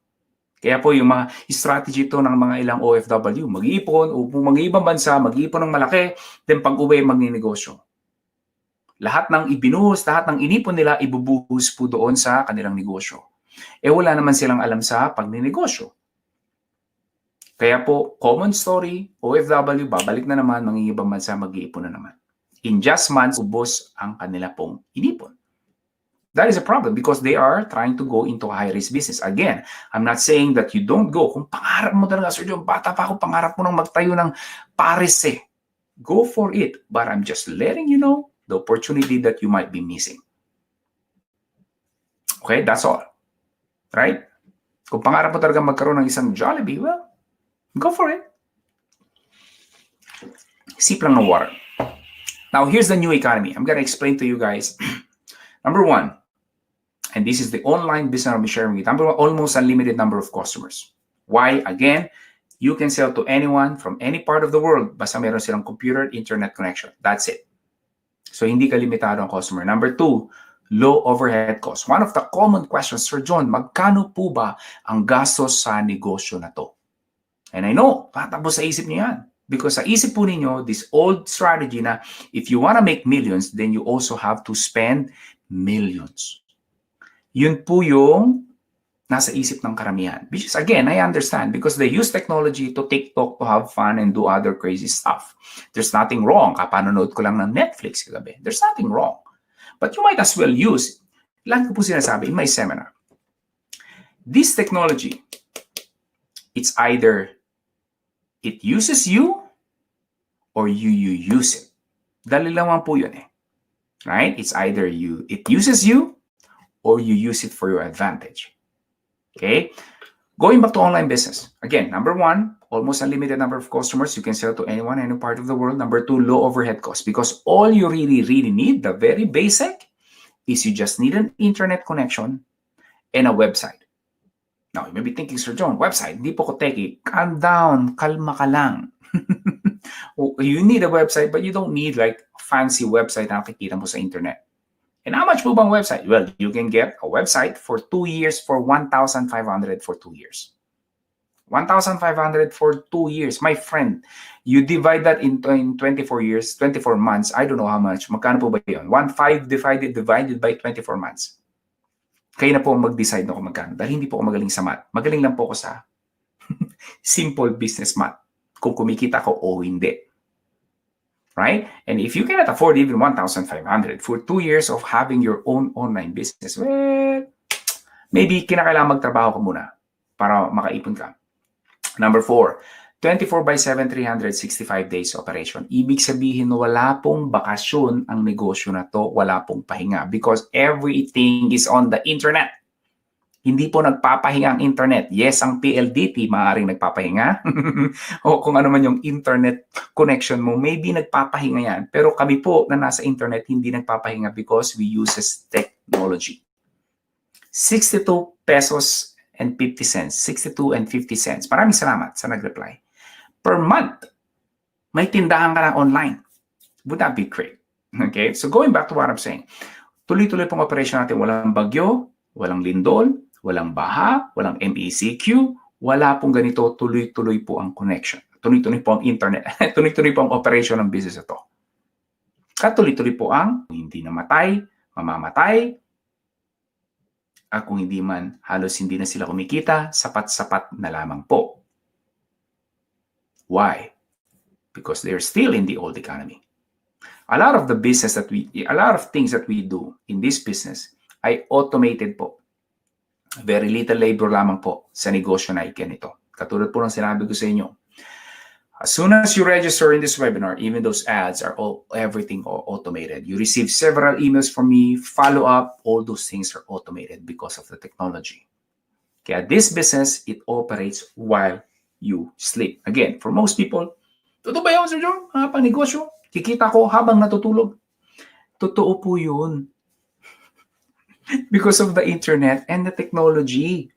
kaya po yung mga strategy to ng mga ilang OFW, mag-iipon, upong mag-ibang bansa, mag-iipon ng malaki, then pag-uwi, mag-negosyo. Lahat ng ibinuhos, lahat ng inipon nila, ibubuhos po doon sa kanilang negosyo. Wala naman silang alam sa pag-negosyo. Kaya po, common story, OFW, babalik na naman, mangingibang bansa, mag-iipon na naman. In just months, ubos ang kanila pong inipon. That is a problem because they are trying to go into high-risk business. Again, I'm not saying that you don't go. Kung pangarap mo talaga, Sir John, bata pa ako, pangarap mo nang magtayo ng Paris Go for it. But I'm just letting you know the opportunity that you might be missing. Okay, that's all. Right? Kung pangarap mo talaga magkaroon ng isang Jollibee, well, go for it. Sip lang ng water. Now, here's the new economy. I'm going to explain to you guys. Number one, and this is the online business I'll be sharing with you. Number one, almost unlimited number of customers. Why? Again, you can sell to anyone from any part of the world basta meron silang computer, internet connection. That's it. So, hindi ka limitado ang customer. Number two, low overhead costs. One of the common questions, Sir John, magkano po ba ang gastos sa negosyo na to? And I know, tatakbo sa isip niyo yan. Because sa isip po ninyo, this old strategy na if you want to make millions, then you also have to spend millions. Yun po yung nasa isip ng karamihan. Which is, again, I understand because they use technology to TikTok, to have fun, and do other crazy stuff. There's nothing wrong. Kapanonood ko lang ng Netflix kagabi. There's nothing wrong. But you might as well use, lagi ko po sinasabi in my seminar, this technology, it's either it uses you or you use it. Dali lang po yun Right? It's either it uses you or you use it for your advantage. Okay? Going back to online business. Again, number one, almost unlimited number of customers. You can sell to anyone, any part of the world. Number two, low overhead costs. Because all you really need, the very basic, is you just need an internet connection and a website. Now, you may be thinking, Sir John, website, hindi po ko techie. Calm down, kalma ka lang. You need a website, but you don't need like a fancy website na nakikita mo sa internet. And how much po bang website? Well, you can get a website for 2 years for 1,500 for 2 years. 1,500 for 2 years. My friend, you divide that in 24 years, 24 months. I don't know how much. Magkano po ba yun? 1,500 divided by 24 months. Kayo na po mag-decide na kung magkano. Dahil hindi po ako magaling sa math. Magaling lang po ako sa simple business math. Kung kumikita ko o hindi. Right? And if you cannot afford even 1,500 for 2 years of having your own online business, well, maybe kinakailangan magtrabaho ka muna para makaipon ka. Number 4, 24/7, 365 days operation. Ibig sabihin, wala pong bakasyon ang negosyo na to, wala pong pahinga because everything is on the internet. Hindi po nagpapahinga ang internet. Yes, ang PLDT maaaring nagpapahinga. O kung ano man yung internet connection mo, maybe nagpapahinga yan. Pero kami po na nasa internet, hindi nagpapahinga because we uses technology. 62 pesos and 50 cents. 62 and 50 cents. Maraming salamat sa nag-reply. Per month, may tindahan ka na online. Would that be great? Okay? So going back to what I'm saying, tuloy-tuloy pong operation natin. Walang bagyo, walang lindol, walang baha, walang MECQ, wala pong ganito. Tuloy-tuloy po ang connection. Tuloy-tuloy po ang internet. Tuloy-tuloy po ang operation ng business ito. Katuloy-tuloy po ang hindi namatay, mamamatay, at kung hindi man, halos hindi na sila kumikita, sapat-sapat na lamang po. Why? Because they're still in the old economy. A lot of things that we do in this business ay automated po. Very little labor lamang po sa negosyo na ganito. Katulad po ng sinabi ko sa inyo. As soon as you register in this webinar, even those ads are everything automated. You receive several emails from me, follow up, all those things are automated because of the technology. Kaya this business, it operates while you sleep. Again, for most people, totoo ba yun, Sir John? Panegosyo? Kikita ko habang natutulog. Totoo po yun. Because of the internet and the technology.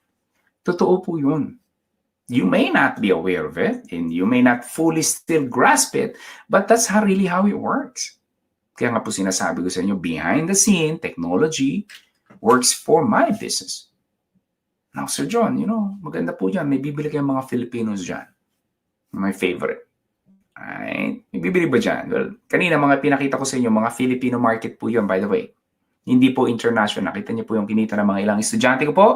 Totoo po yun. You may not be aware of it and you may not fully still grasp it, but that's really how it works. Kaya nga po sinasabi ko sa inyo, behind the scene, technology works for my business. Now, Sir John, maganda po dyan. May bibili kayong mga Filipinos dyan. My favorite. Ay, may bibili ba dyan? Well, kanina mga pinakita ko sa inyo, mga Filipino market po yun, by the way. Hindi po international. Nakita niyo po yung kinita ng mga ilang estudyante ko po.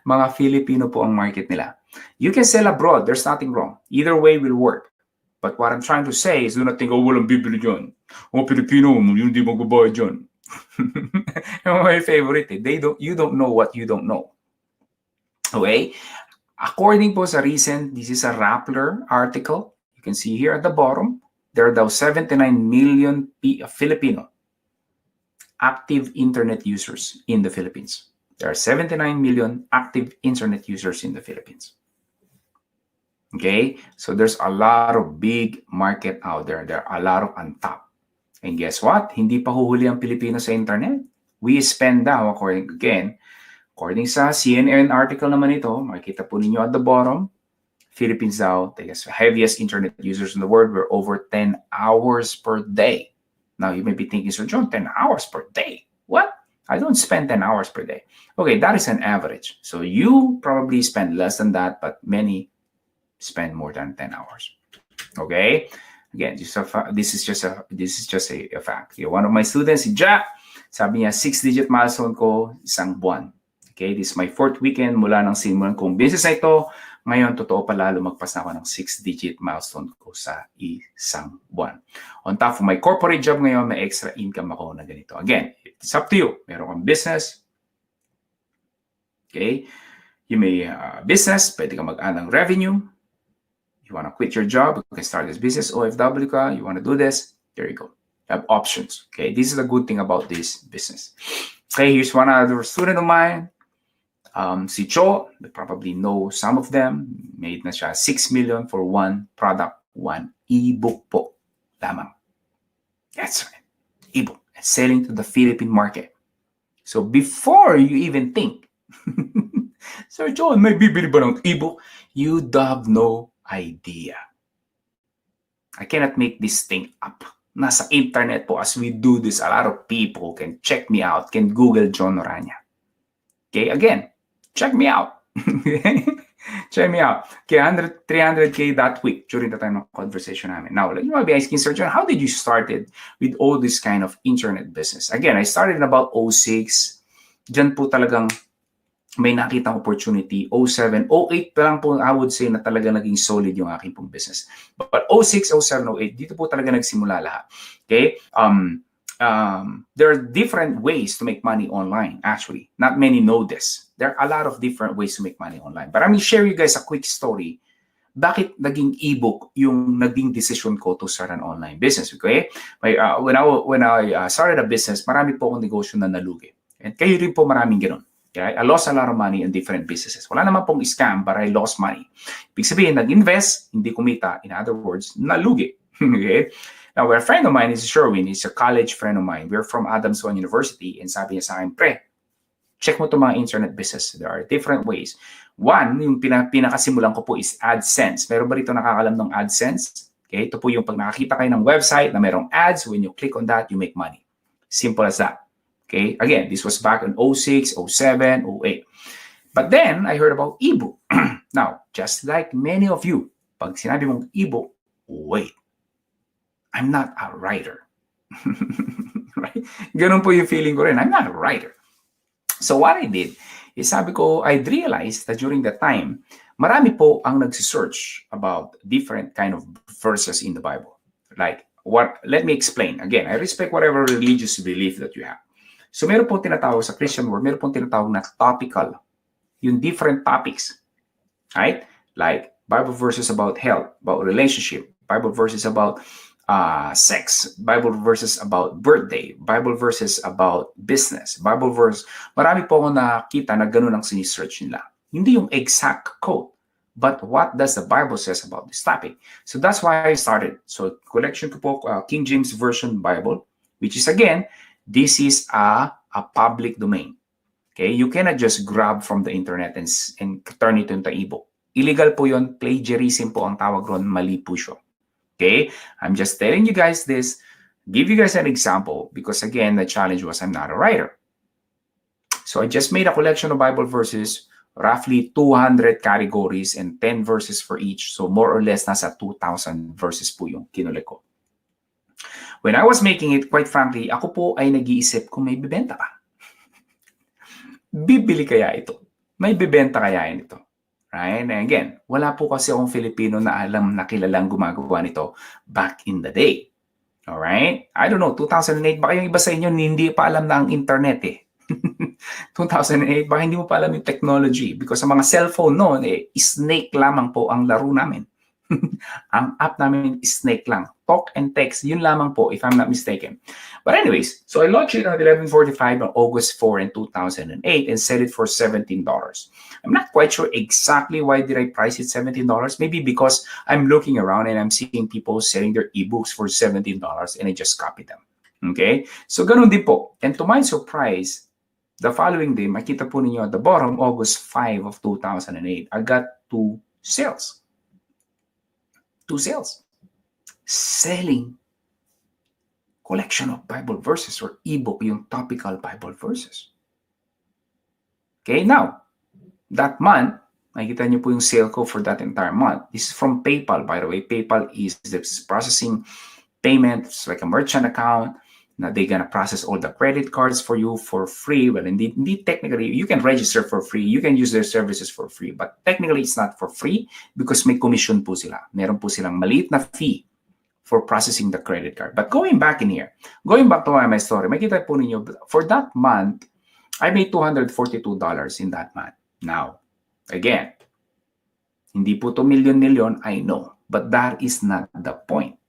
Mga Filipino po ang market nila. You can sell abroad. There's nothing wrong. Either way will work. But what I'm trying to say is do not think, walang bibili dyan. Filipino, yun di magbabayad dyan. My favorite. You don't know what you don't know. Okay? According po sa recent, this is a Rappler article. You can see here at the bottom, there are daw 79 million Filipino active internet users in the Philippines. There are 79 million active internet users in the Philippines. Okay? So there's a lot of big market out there. There are a lot of untapped. And guess what? Hindi pa huhuli ang Pilipino sa internet. We spend now, according sa CNN article naman ito, makikita po ninyo at the bottom, Philippines daw, the heaviest internet users in the world were over 10 hours per day. Now, you may be thinking, so John, 10 hours per day? What? I don't spend 10 hours per day. Okay, that is an average. So you probably spend less than that, but many spend more than 10 hours. Okay? Again, this is just a fact. Okay, one of my students, si Jack, sabi niya, 6-digit milestone ko, isang buwan. Okay, this is my 4th weekend mula nang simulan kong business na ito. Ngayon, totoo pala, lumagpas na ako ng 6-digit milestone ko sa isang buwan. On top of my corporate job ngayon, may extra income ako na ganito. Again, it's up to you. Meron kang business. Okay? You may business, pwede ka mag-add ng revenue. You want to quit your job, you can start this business. OFW ka, you want to do this, there you go. You have options. Okay? This is the good thing about this business. Okay, here's one other student of mine. Si Cho, you probably know some of them, made na siya 6 million for one product, one ebook po lamang. That's right, ebook, and selling to the Philippine market. So before you even think, Sir Cho, may bibili ba ng ebook? You have no idea. I cannot make this thing up. Nasa internet po as we do this, a lot of people can check me out, can Google John Orania. Okay, again, check me out. Check me out. Kaya 300K that week during the time of conversation namin. Now, you might be asking, Sir John, how did you started with all this kind of internet business? Again, I started in about 06. Diyan po talagang may nakita opportunity. 07, 08 pa lang po, I would say na talaga naging solid yung aking pong business. But 06, 07, 08, dito po talaga nagsimula lahat. Okay? There are different ways to make money online, actually. Not many know this. There are a lot of different ways to make money online. But I'm going to share you guys a quick story. Bakit naging ebook yung naging decision ko to start an online business, okay? When I started a business, marami po akong negosyo na nalugi. And kayo rin po maraming ganun. Okay? I lost a lot of money in different businesses. Wala naman pong scam, but I lost money. Ibig sabihin, nag-invest, hindi kumita. In other words, nalugi. Okay? Now, a friend of mine is Sherwin. He's a college friend of mine. We're from Adamson University. And sabi niya sa akin, pre, check mo itong mga internet business. There are different ways. One, yung pinakasimulan ko po is AdSense. Meron ba rito nakakalam ng AdSense? Okay? Ito po yung pag nakakita kayo ng website na merong ads, when you click on that, you make money. Simple as that. Okay, again, this was back in 06, 07, 08. But then, I heard about ebook. Now, just like many of you, pag sinabi mong ebook, wait, I'm not a writer. Right? Ganun po yung feeling ko rin. I'm not a writer. So what I did is sabi ko, I realized that during that time, marami po ang nagsisearch about different kind of verses in the Bible. Like, let me explain. Again, I respect whatever religious belief that you have. So meron pong tinatawag sa Christian world, meron pong tinatawag na topical. Yung different topics. Right? Like Bible verses about health, about relationship, Bible verses about sex, Bible verses about birthday, Bible verses about business, Bible verse. Marami po ako nakita na ganun ang sinisearch nila. Hindi yung exact quote, but what does the Bible says about this topic? So that's why I started. So collection ko po King James Version Bible, which is again, this is a public domain. Okay? You cannot just grab from the internet and turn it into ebook. Illegal po yun. Plagiarism po ang tawag ron. Mali po siya. Okay? I'm just telling you guys this. Give you guys an example because again, the challenge was I'm not a writer. So I just made a collection of Bible verses, roughly 200 categories and 10 verses for each. So more or less, nasa 2,000 verses po yung kinulek ko. When I was making it, quite frankly, ako po ay nag-iisip kung may bibenta ka. Bibili kaya ito? May bibenta kaya ito? Right? And again, wala po kasi akong Filipino na alam na kilalang gumagawa nito back in the day. Alright? I don't know, 2008, baka yung iba sa inyo hindi pa alam na ang internet eh. 2008, baka hindi mo pa alam yung technology because sa mga cellphone noon, snake lamang po ang laro namin. Ang app namin is Snake lang. Talk and text, yun lamang po if I'm not mistaken. But anyways, so I launched it on 11:45 on August 4 in 2008 and set it for $17. I'm not quite sure exactly why did I price it $17. Maybe because I'm looking around and I'm seeing people selling their ebooks for $17 and I just copied them. Okay? So ganun din po. And to my surprise, the following day, makita po ninyo at the bottom, August 5 of 2008, I got 2 sales. 2 sales. Selling collection of Bible verses or ebook, yung topical Bible verses. Okay, now, that month, makikita niyo po yung sale ko for that entire month. This is from PayPal, by the way. PayPal is the processing payments, like a merchant account. Now, they're gonna process all the credit cards for you for free. Well, indeed, technically, you can register for free. You can use their services for free. But technically, it's not for free because may commission po sila. Meron po silang maliit na fee for processing the credit card. But going back in here, going back to my story, makita po ninyo, for that month, I made $242 in that month. Now, again, hindi po to million, I know. But that is not the point.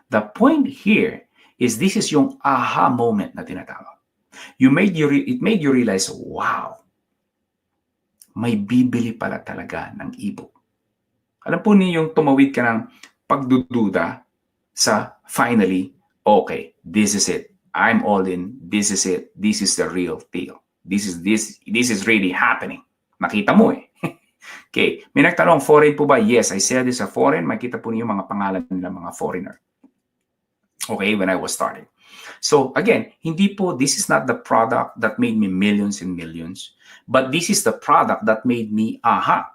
The point here is this is yung aha moment na tinatawag. It made you realize, wow, may bibili pala talaga ng ebook. Alam po niyo yung tumawid ka ng pagdududa sa finally, okay, this is it. I'm all in. This is it. This is the real deal. This is really happening. Nakita mo eh. Okay, may nagtanong, foreign po ba? Yes, I said this a foreign. Makita po niyo mga pangalan nila, mga foreigner. Okay, when I was starting. So again, this is not the product that made me millions and millions, but this is the product that made me aha.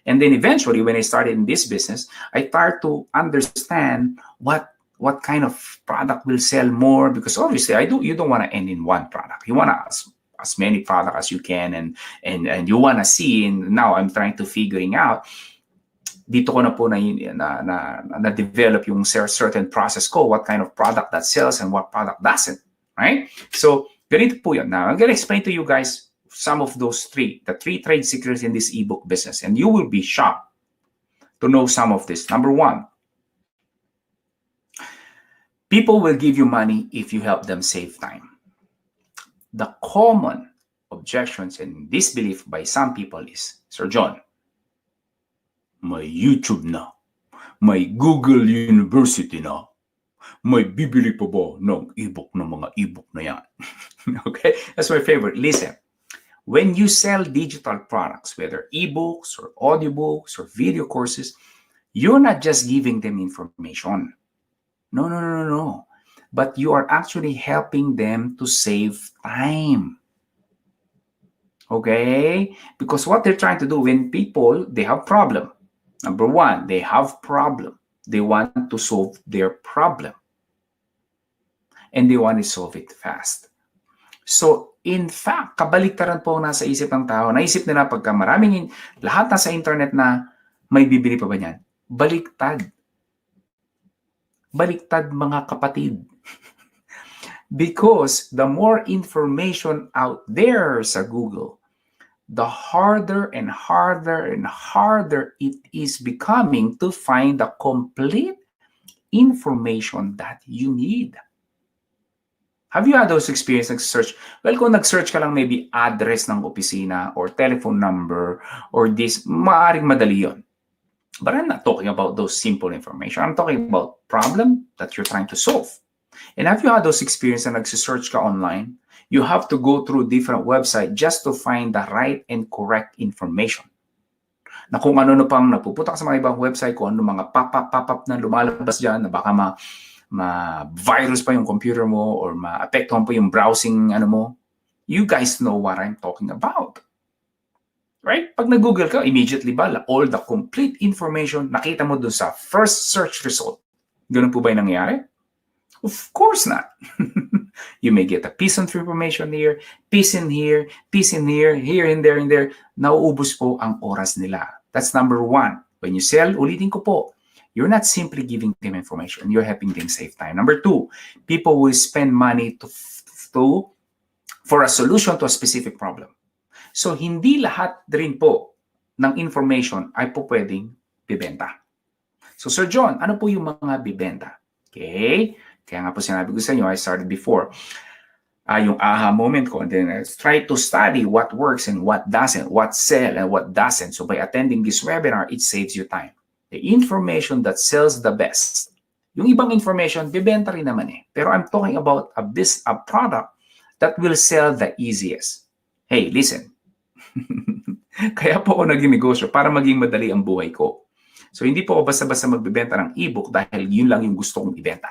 And then eventually, when I started in this business, I started to understand what kind of product will sell more, because obviously you don't want to end in one product. You want to as many products as you can, and you want to see. And now I'm trying to figuring out, dito ko na po na develop yung certain process ko, what kind of product that sells and what product doesn't, right? So ganito po yun. Now I'm gonna explain to you guys some of those the three trade secrets in this ebook business, and you will be shocked to know some of this. Number one, people will give you money if you help them save time. The common objections and disbelief by some people is, Sir John, may YouTube na, may Google University na, may bibili pa ba ng ebook ng mga ebook na yan? Okay, that's my favorite. Listen, when you sell digital products, whether ebooks or audiobooks or video courses, you're not just giving them information. No. But you are actually helping them to save time. Okay? Because what they're trying to do, when people, they have problem. Number one, they have problem. They want to solve their problem. And they want to solve it fast. So, in fact, kabaliktaran po nasa isip ng tao. Naisip nila pagka maraming, lahat nasa internet na, may bibili pa ba niyan? Baliktad. Baliktad, mga kapatid. Because the more information out there sa Google, the harder and harder and harder it is becoming to find the complete information that you need. Have you had those experiences nag-search? Well, kung nag-search ka lang maybe address ng opisina or telephone number or this, maaaring madali yun. But I'm not talking about those simple information. I'm talking about problem that you're trying to solve. And have you had those experiences na nag-search ka online? You have to go through different websites just to find the right and correct information. Na kung ano pang napupunta ka sa mga ibang website, kung ano mga pop-up na lumalabas dyan, na baka ma-virus pa yung computer mo or ma-apektuhan pa yung browsing mo. You guys know what I'm talking about. Right? Pag nag-Google ka, immediately ba, all the complete information nakita mo dun sa first search result. Ganun po ba yung nangyayari? Of course not. You may get a piece of information here, piece in here, piece in here, here and there and there. Nauubos po ang oras nila. That's number one. When you sell, ulitin ko po, you're not simply giving them information. You're helping them save time. Number two, people will spend money for a solution to a specific problem. So, hindi lahat rin po ng information ay po pwedeng bibenta. So, Sir John, ano po yung mga bibenta? Okay? Kaya nga po sinabi ko sa inyo, I started before. Yung aha moment ko, and then I try to study what works and what doesn't, what sell and what doesn't. So, by attending this webinar, it saves you time. The information that sells the best. Yung ibang information, bibenta rin naman eh. Pero I'm talking about a product that will sell the easiest. Hey, listen. Kaya po ako naging negosyo para maging madali ang buhay ko. So, hindi po ako basta-basta magbibenta ng ebook dahil yun lang yung gusto kong ibenta.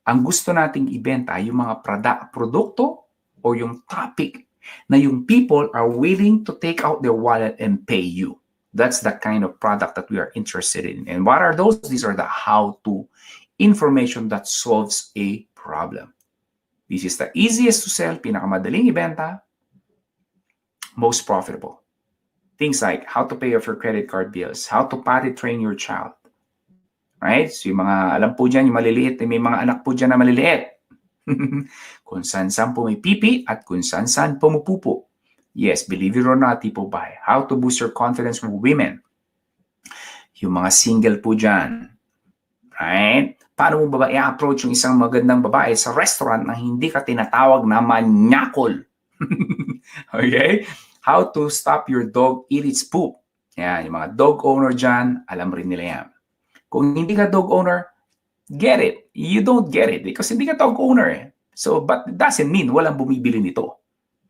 Ang gusto nating ibenta ay yung mga produkto o yung topic na yung people are willing to take out their wallet and pay you. That's the kind of product that we are interested in. And what are those? These are the how-to information that solves a problem. This is the easiest to sell, pinakamadaling ibenta, most profitable. Things like how to pay off your credit card bills, how to potty train your child. Right? So yung mga, alam po dyan, yung maliliit, may mga anak po dyan na maliliit. Kung saan-saan po may pipi at kung saan-saan pumupupo. Yes, believe it or not, people buy. How to boost your confidence with women. Yung mga single po dyan. Right? Paano mo ba i-approach yung isang magandang babae sa restaurant na hindi ka tinatawag na manyakol? Okay? How to stop your dog eat its poop. Yan, yung mga dog owner dyan, alam rin nila yan. Kung hindi ka dog owner, get it. You don't get it because hindi ka dog owner eh. So, but it doesn't mean walang bumibili nito.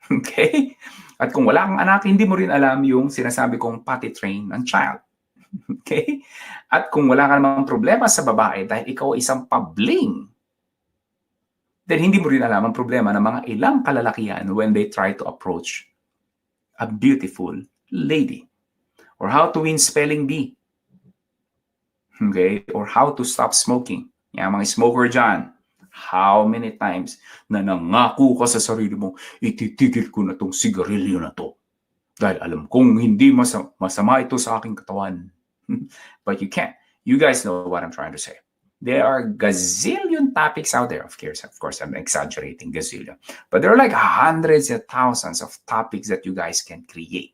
Okay? At kung wala kang anak, hindi mo rin alam yung sinasabi kong potty train ng child. Okay? At kung wala ka namang problema sa babae dahil ikaw ay isang pabling, then hindi mo rin alam ang problema ng mga ilang kalalakihan when they try to approach a beautiful lady. or how to win spelling bee. Okay? Or how to stop smoking. Yan, mga smoker dyan. How many times na nangako ka sa sarili mo, ititigil ko na tong sigarilyo na to. Dahil alam kong hindi masama ito sa aking katawan. But you can't. You guys know what I'm trying to say. There are gazillion topics out there. Of course, I'm exaggerating, gazillion. But there are like hundreds and thousands of topics that you guys can create.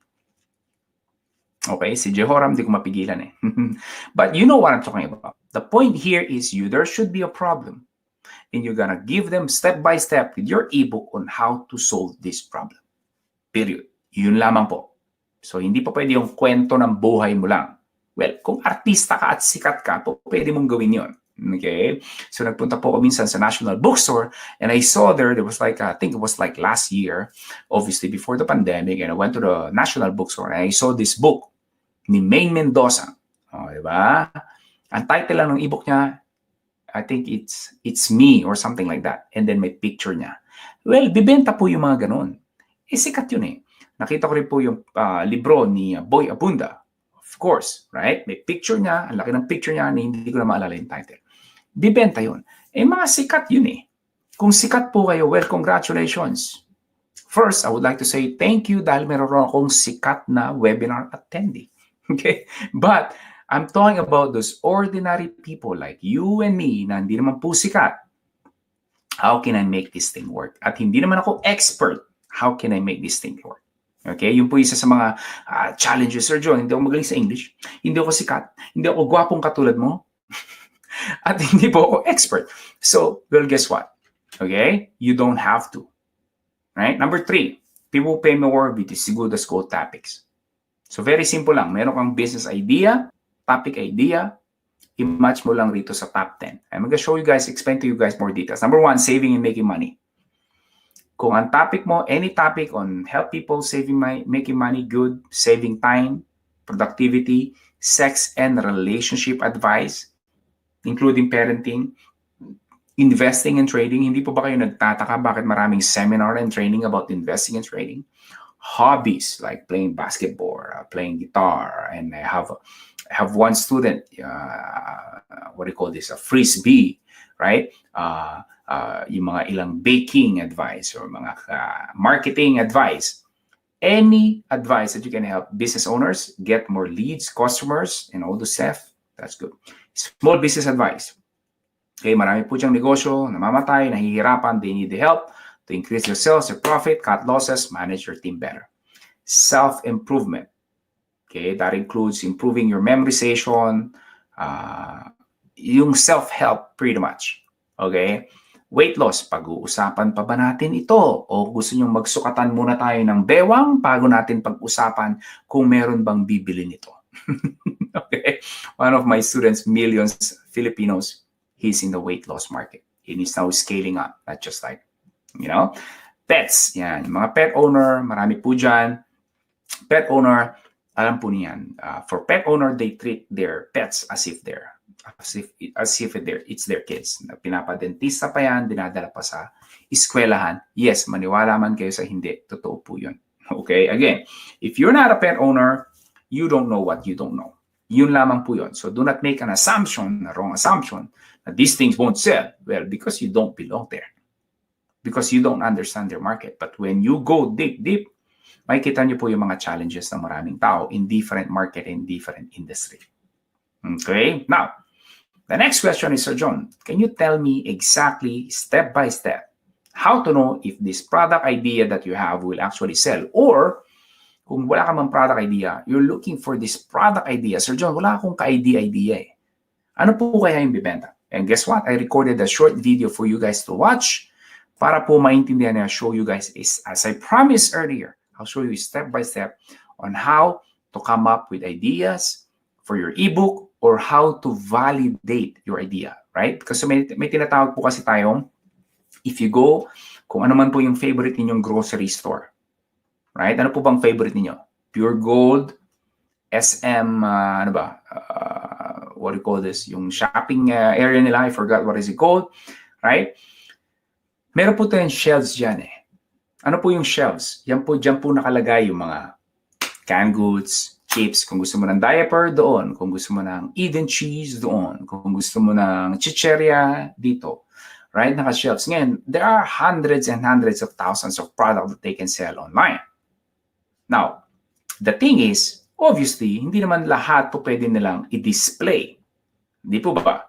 Okay, si Jehoram, di ko mapigilan eh. But you know what I'm talking about. The point here is there should be a problem. And you're gonna give them step by step with your ebook on how to solve this problem. Period. Yun lamang po. So, hindi pa pwede yung kwento ng buhay mo lang. Well, kung artista ka at sikat ka, pwede mong gawin yun. Okay? So, nagpunta po ako minsan sa National Bookstore and I saw there was like, I think it was like last year, obviously before the pandemic, and I went to the National Bookstore and I saw this book ni Maine Mendoza. O, diba? Ang title lang ng ebook niya, I think it's me or something like that. And then may picture niya. Well, bibenta po yung mga ganun. Sikat yun eh. Nakita ko rin po yung libro ni Boy Abunda. Of course, right? May picture niya. Ang laki ng picture niya na hindi ko na maalala yung title. Bibenta yun. Mga sikat yun eh. Kung sikat po kayo, well, congratulations. First, I would like to say thank you dahil meron akong sikat na webinar attendee. Okay? But, I'm talking about those ordinary people like you and me na hindi naman po sikat. How can I make this thing work? At hindi naman ako expert. How can I make this thing work? Okay? Yung po isa sa mga challenges, Sir John. Hindi ako magaling sa English. Hindi ako sikat. Hindi ako gwapong katulad mo. At hindi po ako expert. So, well, guess what? Okay? You don't have to. Right? Number 3, people pay more with as good as gold topics. So, very simple lang. Meron kang business idea, topic idea, i-match mo lang rito sa top 10. I'm going to show you guys, explain to you guys more details. Number 1, saving and making money. Kung ang topic mo, any topic on help people making money, good, saving time, productivity, sex and relationship advice, including parenting, investing and trading, hindi po ba kayo nagtataka bakit maraming seminar and training about investing and trading? Hobbies like playing basketball, playing guitar, and I have one student, what do you call this, a frisbee, right? Yung mga ilang baking advice or mga marketing advice. Any advice that you can help business owners get more leads, customers, and all the stuff, that's good. Small business advice. Okay, marami po diyang negosyo, namamatay, nahihirapan, they need the help to increase your sales, your profit, cut losses, manage your team better. Self-improvement. Okay, that includes improving your memorization, yung self-help pretty much. Okay? Weight loss, pag-uusapan pa ba natin ito? O gusto nyong magsukatan muna tayo ng bewang bago natin pag-usapan kung meron bang bibili nito? Okay? One of my students, millions Filipinos, he's in the weight loss market. And he's now scaling up, not just like, pets. Yan, mga pet owner, marami po dyan. Pet owner, alam po niyan. For pet owner, they treat their pets as if it's their kids. Pinapadentista pa yan, dinadala pa sa eskwelahan. Yes, maniwala man kayo sa hindi. Totoo po yun. Okay? Again, if you're not a pet owner, you don't know what you don't know. Yun lamang po yun. So do not make an assumption, a wrong assumption, that these things won't sell. Well, because you don't belong there. Because you don't understand their market. But when you go deep, makikita niyo po yung mga challenges ng maraming tao in different market and different industry. Okay? Now, the next question is, Sir John, can you tell me exactly, step by step, how to know if this product idea that you have will actually sell? Or, kung wala ka mang product idea, you're looking for this product idea. Sir John, wala akong ka-idea eh. Ano po kaya yung bibenta? And guess what? I recorded a short video for you guys to watch para po maintindihan na show you guys is, as I promised earlier, I'll show you step by step on how to come up with ideas for your ebook or how to validate your idea, right? Kasi may tinatawag po kasi tayong, if you go, kung ano man po yung favorite ninyong grocery store, right? Ano po bang favorite ninyo? Pure Gold, SM, what do you call this? Yung shopping area nila, I forgot what is it called, right? Meron po tayong shelves dyan eh. Ano po yung shelves? Yan po, dyan po nakalagay yung mga canned goods, chips. Kung gusto mo ng diaper, doon. Kung gusto mo ng Eden cheese, doon. Kung gusto mo ng chicheria, dito. Right? Naka-shelves. Ngayon, there are hundreds and hundreds of thousands of products that they can sell online. Now, the thing is, obviously, hindi naman lahat po pwede nilang i-display. Hindi po ba?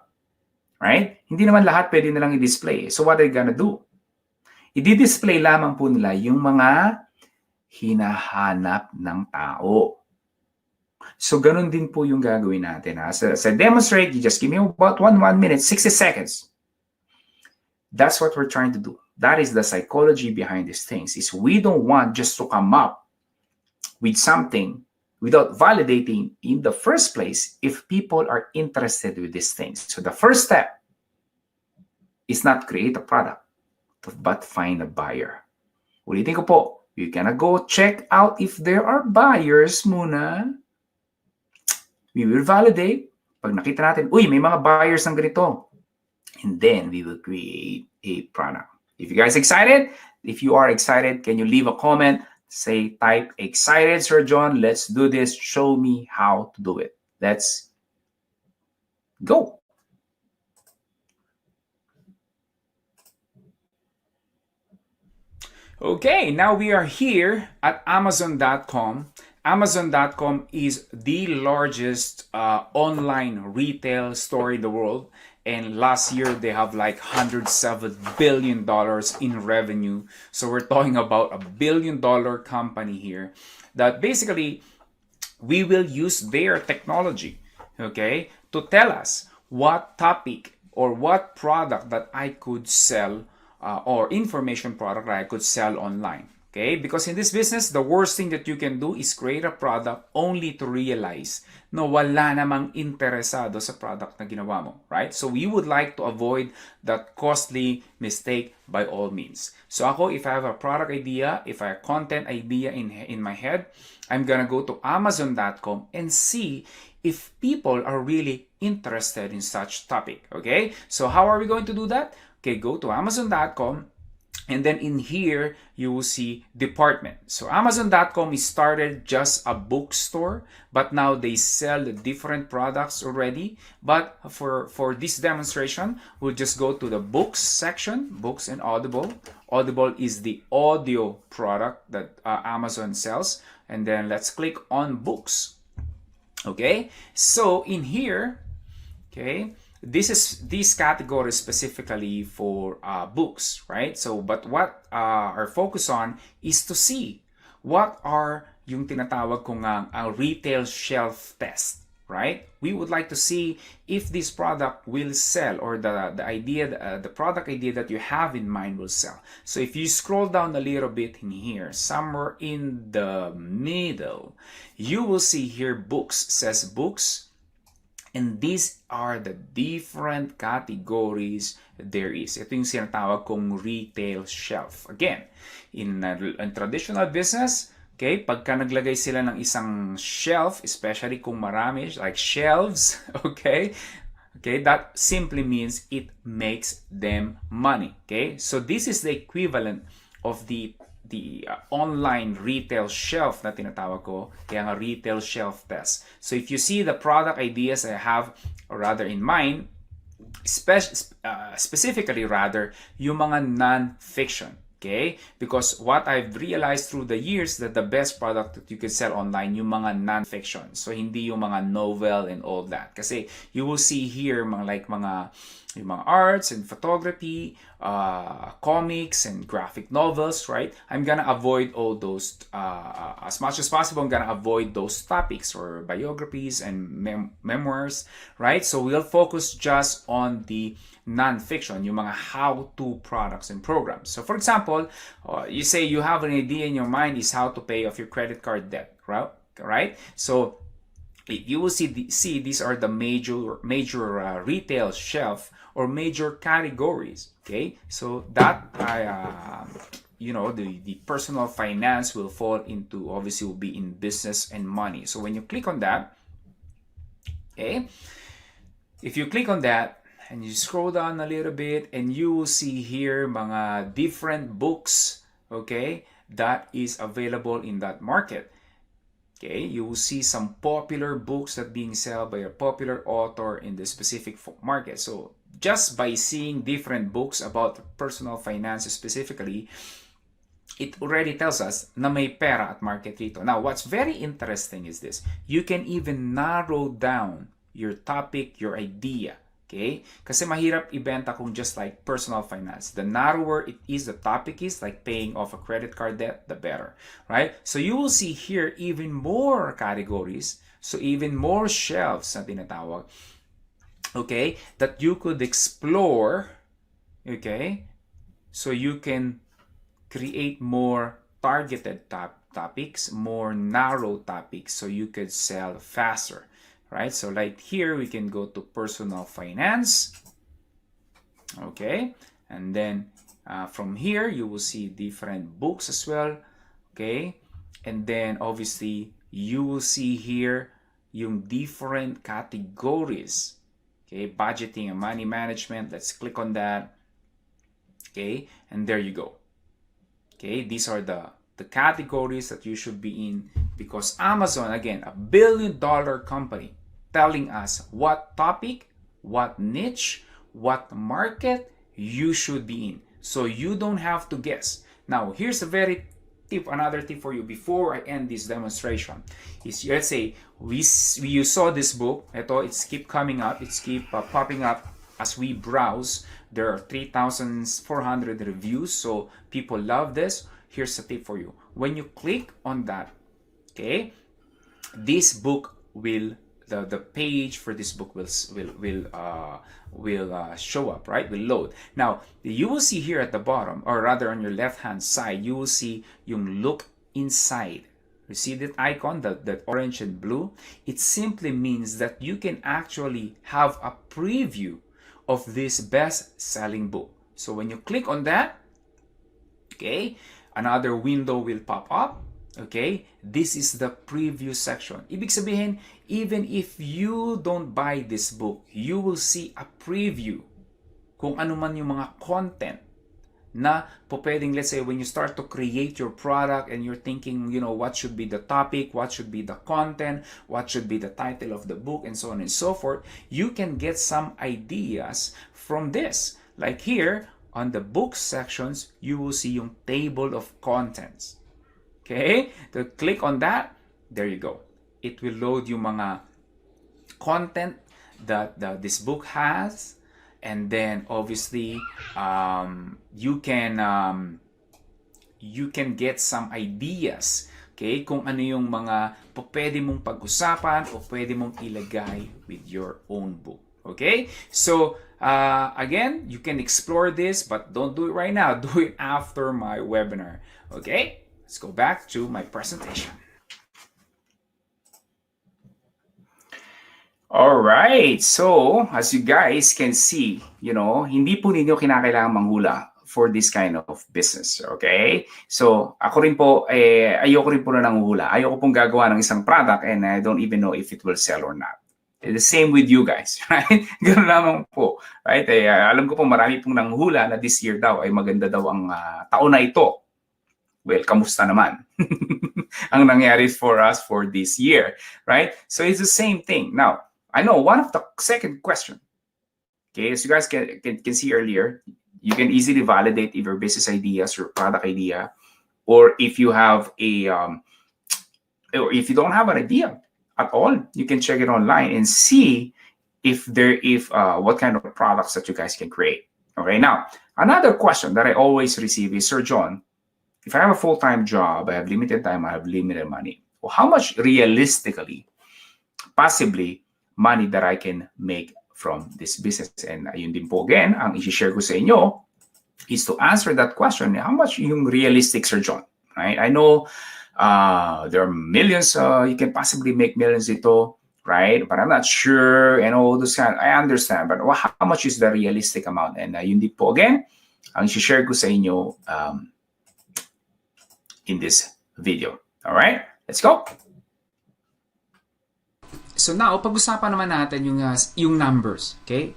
Right? Hindi naman lahat pwede nilang i-display. So what are they gonna do? I-display lamang po nila yung mga hinahanap ng tao. So, ganun din po yung gagawin natin. So demonstrate, you just give me about 1 minute, 60 seconds. That's what we're trying to do. That is the psychology behind these things, is we don't want just to come up with something without validating in the first place if people are interested with these things. So the first step is not create a product, but find a buyer. Ulitin ko po, you gonna go check out if there are buyers muna. We will validate. Pag nakita natin, uy, may mga buyers ng ganito. And then we will create a product. If you guys excited, if you are excited, can you leave a comment? Say, type excited, Sir John. Let's do this. Show me how to do it. Let's go. Okay, now we are here at Amazon.com. Amazon.com is the largest online retail store in the world. And last year, they have like $107 billion in revenue. So we're talking about $1 billion company here that basically we will use their technology, okay, to tell us what topic or what product that I could sell or information product that I could sell online. Okay? Because in this business, the worst thing that you can do is create a product only to realize na wala namang interesado sa product na ginawa mo. Right? So we would like to avoid that costly mistake by all means. So ako, if I have a product idea, if I have a content idea in my head, I'm gonna go to Amazon.com and see if people are really interested in such topic. Okay? So how are we going to do that? Okay, go to Amazon.com. And then in here, you will see department. So Amazon.com is started just a bookstore, but now they sell the different products already. But for this demonstration, we'll just go to the books section, books and Audible. Audible is the audio product that Amazon sells. And then let's click on books. Okay, so in here, okay, this category is specifically for books, right? So, but what our focus on is to see what are yung tinatawag kong ang retail shelf test, right? We would like to see if this product will sell, or the product idea that you have in mind will sell. So if you scroll down a little bit in here, somewhere in the middle, you will see here books, says books. And these are the different categories there is. Ito yung sinatawag kong retail shelf. Again, in traditional business, okay, pagka naglagay sila ng isang shelf, especially kung marami, like shelves, okay, that simply means it makes them money. Okay, so this is the equivalent of the online retail shelf na tinatawag ko, kaya nga retail shelf test. So if you see the product ideas I have, or rather in mind, specifically rather, yung mga non-fiction. Okay? Because what I've realized through the years that the best product that you can sell online, yung mga non-fiction. So hindi yung mga novel and all that. Kasi you will see here yung mga arts and photography, comics and graphic novels, right? I'm gonna avoid all those, as much as possible, I'm gonna avoid those topics or biographies and memoirs, right? So we'll focus just on the non-fiction, yung mga how-to products and programs. So for example, you say you have an idea in your mind is how to pay off your credit card debt, right? So you will see these are the major retail shelf or major categories. Okay, so that the personal finance will fall into, obviously will be in business and money. So when you click on that, okay, if you click on that and you scroll down a little bit, and you will see here mga different books, okay, that is available in that market. Okay, you will see some popular books that being sold by a popular author in the specific market. So just by seeing different books about personal finance specifically, it already tells us na may pera at market rito. Now, what's very interesting is this. You can even narrow down your topic, your idea. Okay? Kasi mahirap ibenta kung just like personal finance. The narrower it is, the topic is, like paying off a credit card debt, the better. Right? So you will see here even more categories. So even more shelves na tinatawag. Okay? That you could explore. Okay? So you can create more targeted topics, more narrow topics, so you could sell faster, right? So like here, we can go to personal finance, okay? And then from here, you will see different books as well, okay? And then obviously, you will see here yung different categories, okay? Budgeting and money management, let's click on that, okay? And there you go. Okay, these are the categories that you should be in, because Amazon, again, a billion-dollar company, telling us what topic, what niche, what market you should be in. So you don't have to guess. Now, here's another tip for you before I end this demonstration. Is, let's say you saw this book, it's keep coming up, it's keep popping up as we browse. There are 3,400 reviews, so people love this. Here's a tip for you. When you click on that, okay, this book will, the page for this book will show up, right? Will load. Now, you will see here at the bottom, or rather on your left-hand side, you will see yung look inside. You see that icon, that orange and blue? It simply means that you can actually have a preview of this best-selling book. So when you click on that, okay, another window will pop up. Okay, this is the preview section. Ibig sabihin, even if you don't buy this book, you will see a preview kung ano man yung mga content na po pwedeng, let's say, when you start to create your product and you're thinking, you know, what should be the topic, what should be the content, what should be the title of the book, and so on and so forth, you can get some ideas from this. Like here, on the book sections, you will see yung table of contents. Okay? So click on that, there you go. It will load yung mga content that this book has. And then obviously you can get some ideas, okay, kung ano yung mga pwede mong pag-usapan o pwede mong ilagay with your own book. Okay, so again, you can explore this, but don't do it right now. Do it after my webinar. Okay, let's go back to my presentation. Alright, so as you guys can see, you know, hindi po ninyo kinakailangan manghula for this kind of business, okay? So, ako rin po, ayoko rin po na nanghula. Ayoko pong gagawa ng isang product and I don't even know if it will sell or not. The same with you guys, right? Ganun lamang po, right? Alam ko po marami pong nanghula na this year daw ay maganda daw ang taon na ito. Well, kamusta naman? Ang nangyari for us for this year, right? So, it's the same thing. Now, I know one of the second question, okay, as you guys can see earlier, you can easily validate if your business ideas, your product idea, or if you have or if you don't have an idea at all, you can check it online and see if what kind of products that you guys can create. Okay, now, another question that I always receive is, Sir John, if I have a full-time job, I have limited time, I have limited money, well, how much realistically, possibly, money that I can make from this business? And ayun din po again, ang i-share ko sa inyo is to answer that question, how much yung realistic, Sir John? Right? I know there are millions, you can possibly make millions ito, right? But I'm not sure, and all those kind. I understand, but how much is the realistic amount? And yun din po again, ang i-share ko sa inyo in this video. All right? Let's go! So now, pag-usapan naman natin yung numbers, okay?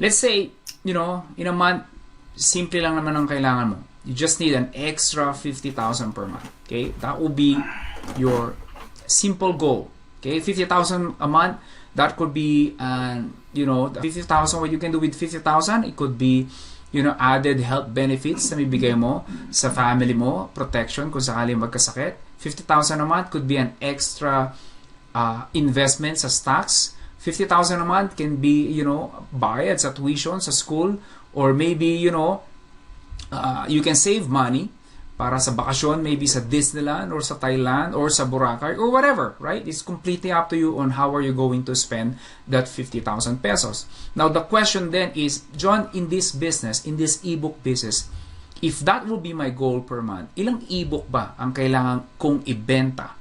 Let's say, you know, in a month, simple lang naman ang kailangan mo. You just need an extra 50,000 per month, okay? That will be your simple goal. Okay, 50,000 a month. That could be, you know, 50,000. What you can do with 50,000, it could be, you know, added health benefits na bibigay mo sa family mo, protection kung sakali magkasakit. 50,000 a month could be an extra investment sa stocks. 50,000 a month can be, you know, bayad sa tuition sa school, or maybe, you know, you can save money para sa bakasyon, maybe sa Disneyland or sa Thailand or sa Boracay or whatever, right? It's completely up to you on how are you going to spend that 50,000 pesos. Now, the question then is, John, in this business, in this ebook business, if that will be my goal per month, ilang ebook ba ang kailangan kong ibenta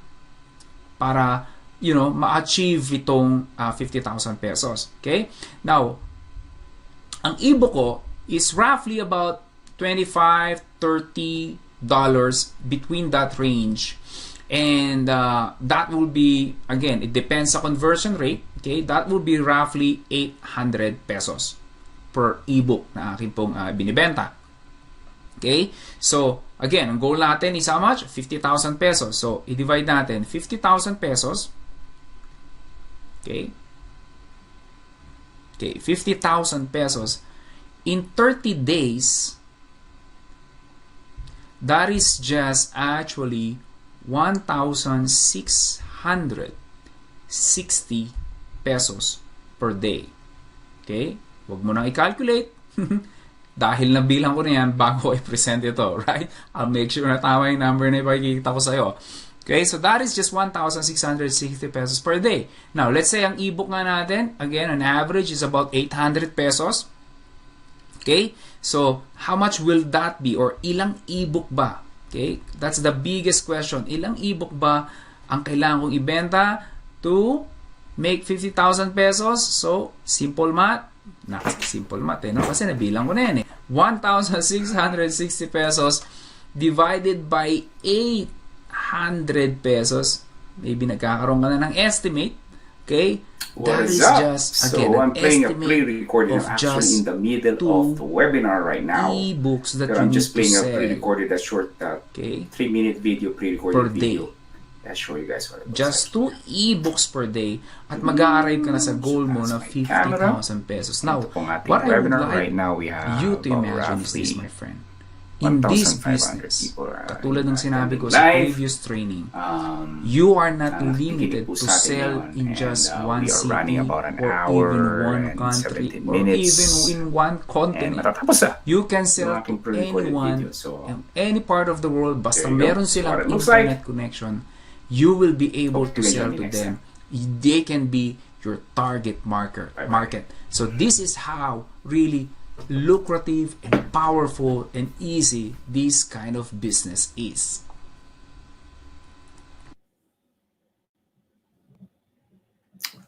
para, you know, ma-achieve itong 50,000 pesos? Okay? Now, ang ebook ko is roughly about $25, $30 between that range, and that will be, again, it depends sa conversion rate. Okay, that will be roughly 800 pesos per ebook na akin pong binibenta. Okay, so again, ang goal natin is how much? 50,000 pesos. So i-divide natin 50,000 pesos. Okay, 50,000 pesos in 30 days. That is just actually 1,660 pesos per day. Okay? Huwag mo nang i-calculate. Dahil nabilang ko na yan bago i-present ito, right? I'll make sure na tama yung number na ipakikita ko sa'yo. Okay? So that is just 1,660 pesos per day. Now, let's say ang ebook nga natin, again, on average is about 800 pesos. Okay? So, how much will that be? Or ilang ebook ba? Okay? That's the biggest question. Ilang ebook ba ang kailangan kong ibenta to make 50,000 pesos? So, simple math. Simple math no? Kasi nabilang ko na yan 1,660 pesos divided by 800 pesos. Maybe nagkakaroon ka na ng estimate. Okay? What is just, again, so I'm playing a pre-recorded. I'm actually in the middle of the webinar right now. E-books that I'm just playing a pre-recorded, a short 3-minute video, pre-recorded video. I'll show you guys what it looks just like. 2 e-books per day at mag-a-arrive ka na sa goal mo na 50,000 pesos. Now, what I would like right now we have you to imagine is this, my friend. In this business, katulad ng sinabi ko sa previous training, you are not limited to sell in just one city or even one country or even in one continent. You can sell to anyone in any part of the world. Basta meron silang internet connection, you will be able to sell to them. They can be your target market. So this is how really lucrative and powerful and easy this kind of business is.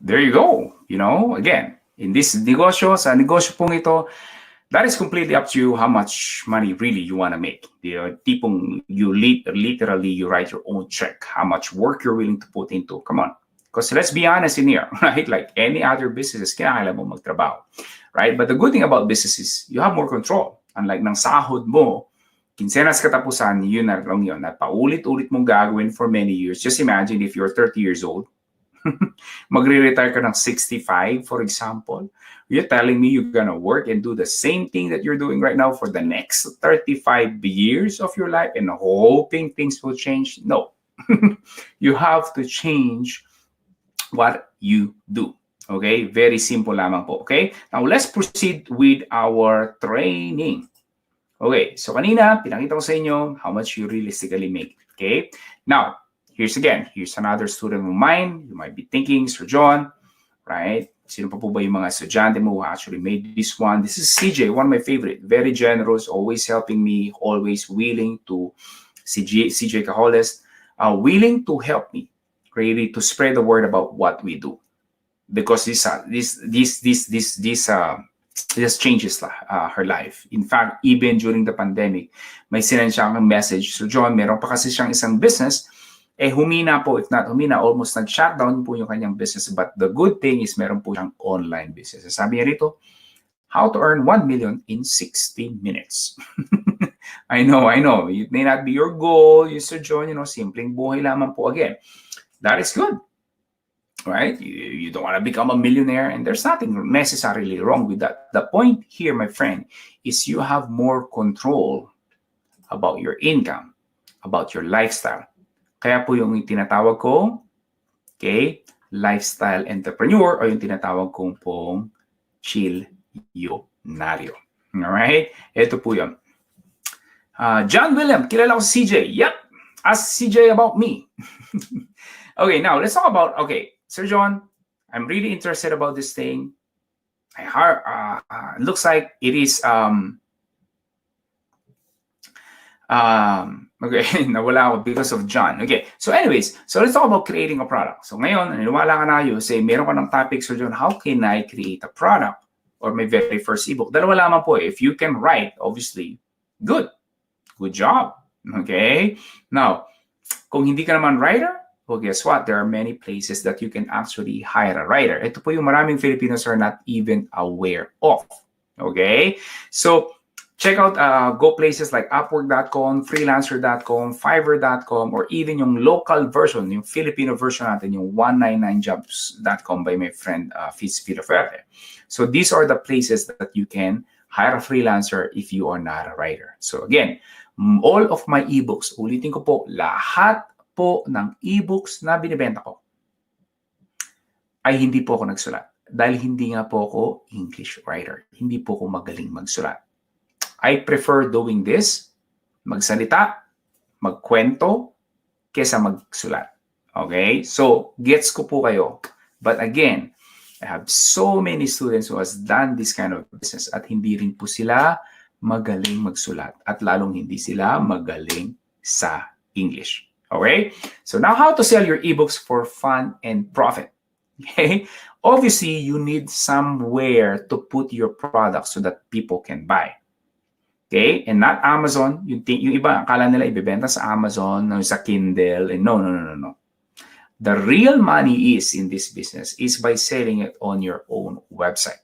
There you go. You know, again, in this negosyo, sa negosyo pong ito, that is completely up to you how much money really you want to make. Tipong you literally you write your own check, how much work you're willing to put into. Come on. Because let's be honest in here, right? Like any other businesses, kailangan mo magtrabaho, right? But the good thing about business is you have more control. Unlike ng sahod mo, kinsenas katapusan, yun na lang yun, na paulit-ulit mong gagawin for many years. Just imagine if you're 30 years old, magre-retire ka ng 65, for example. You're telling me you're gonna work and do the same thing that you're doing right now for the next 35 years of your life and hoping things will change? No. You have to change what you do. Okay? Very simple lamang po. Okay? Now, let's proceed with our training. Okay. So, kanina, pinakita ko sa inyo how much you realistically make. Okay? Now, here's another student of mine. You might be thinking, Sir John, right? Sino pa po ba yung mga estudyante mo who actually made this one? This is CJ, one of my favorite. Very generous, always helping me, always willing to, CJ Cajoles, willing to help me. Really to spread the word about what we do, because this changes her life. In fact, even during the pandemic, may sinend siya ang message. So John, meron pa kasi siyang isang business, humina po, if not humina, almost nag-shutdown po yung kanyang business. But the good thing is meron po siyang online business. Sabi niya rito, how to earn 1 million in 60 minutes. I know. It may not be your goal, Sir John, simpleng buhay lamang po again. That is good, right? You don't want to become a millionaire, and there's nothing necessarily wrong with that. The point here, my friend, is you have more control about your income, about your lifestyle. Kaya po yung tinatawag ko, okay, lifestyle entrepreneur o yung tinatawag kong pong chilyonaryo. Alright? Ito po yun. John William, kilala ko si CJ. Yep. Ask CJ about me. Okay, now let's talk about, okay, Sir John, I'm really interested about this thing. Looks like it is, okay, nawala ako because of John. Okay, so anyways, so let's talk about creating a product. So ngayon, naniwala ka na kayo, say, meron ka ng topic, Sir John, how can I create a product? Or my very first ebook. Dalawa lamang po. If you can write, obviously, good. Good job. Okay? Now, kung hindi ka naman writer, well, guess what? There are many places that you can actually hire a writer. Ito po yung maraming Filipinos are not even aware of. Okay? So, check out, go places like Upwork.com, Freelancer.com, Fiverr.com, or even yung local version, yung Filipino version natin, yung 199jobs.com by my friend Fitz Villaferte. So, these are the places that you can hire a freelancer if you are not a writer. So, again, all of my ebooks, ulitin ko po, lahat po ng ebooks na binibenta ko ay hindi po ako nagsulat. Dahil hindi nga po ako English writer. Hindi po ako magaling magsulat. I prefer doing this, magsalita, magkwento, kesa magsulat. Okay? So, gets ko po kayo. But again, I have so many students who has done this kind of business at hindi rin po sila magaling magsulat at lalong hindi sila magaling sa English. Okay? So now how to sell your ebooks for fun and profit. Okay? Obviously, you need somewhere to put your product so that people can buy. Okay? And not Amazon. Yung iba, akala nila ibebenta sa Amazon, sa Kindle. And no. The real money is in this business is by selling it on your own website.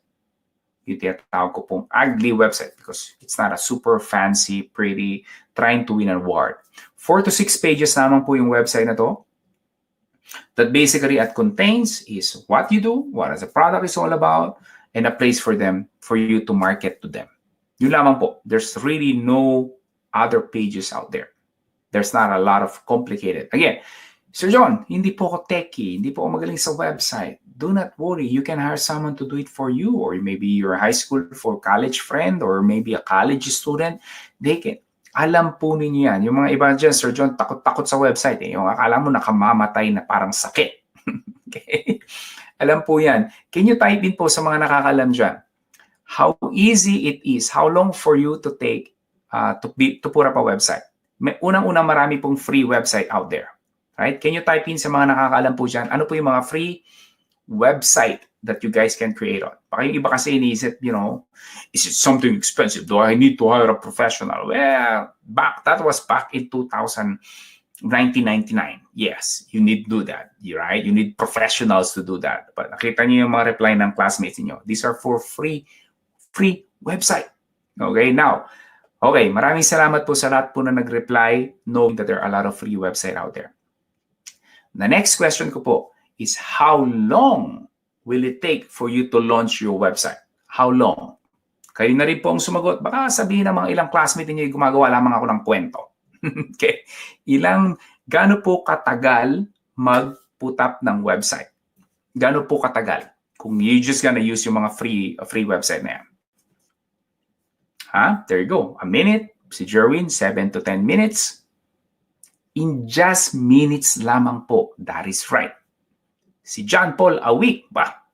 Yung tinatawag ko pong ugly website because it's not a super fancy, pretty, trying to win an award. 4 to 6 pages naman po yung website na to. That basically it contains is what you do, what the product is all about, and a place for you to market to them. Yun lamang po. There's really no other pages out there. There's not a lot of complicated. Again, Sir John, hindi po ako techie, hindi po ako magaling sa website. Do not worry, you can hire someone to do it for you, or maybe your high school for college friend, or maybe a college student. They can, alam po ninyo yan. Yung mga iba dyan, Sir John, takot-takot sa website. Yung akala mo nakamamatay na parang sakit. Okay? Alam po yan. Can you type in po sa mga nakakalam dyan? How easy it is, how long for you to take, to put up a website. Unang-unang marami pong free website out there. Right? Can you type in sa mga nakakaalam po dyan? Ano po yung mga free website that you guys can create on? Baka yung iba kasi iniisip, is it something expensive? Do I need to hire a professional? Well, that was back in 1999. Yes, you need to do that. Right? You need professionals to do that. But nakita niyo yung mga reply ng classmates niyo. These are for free website. Okay, now, okay, maraming salamat po sa lahat po na nag-reply knowing that there are a lot of free website out there. The next question ko po is how long will it take for you to launch your website? How long? Kayo na rin po ang sumagot. Baka sabihin ng mga ilang classmate niyo, gumagawa lamang ako ng kwento. Okay? Gaano po katagal mag-put up ng website? Gaano po katagal? Kung you just gonna use yung mga free website na yan. There you go. A minute. Si Jerwin, 7 to 10 minutes. In just minutes lamang po. That is right. Si John Paul, a week.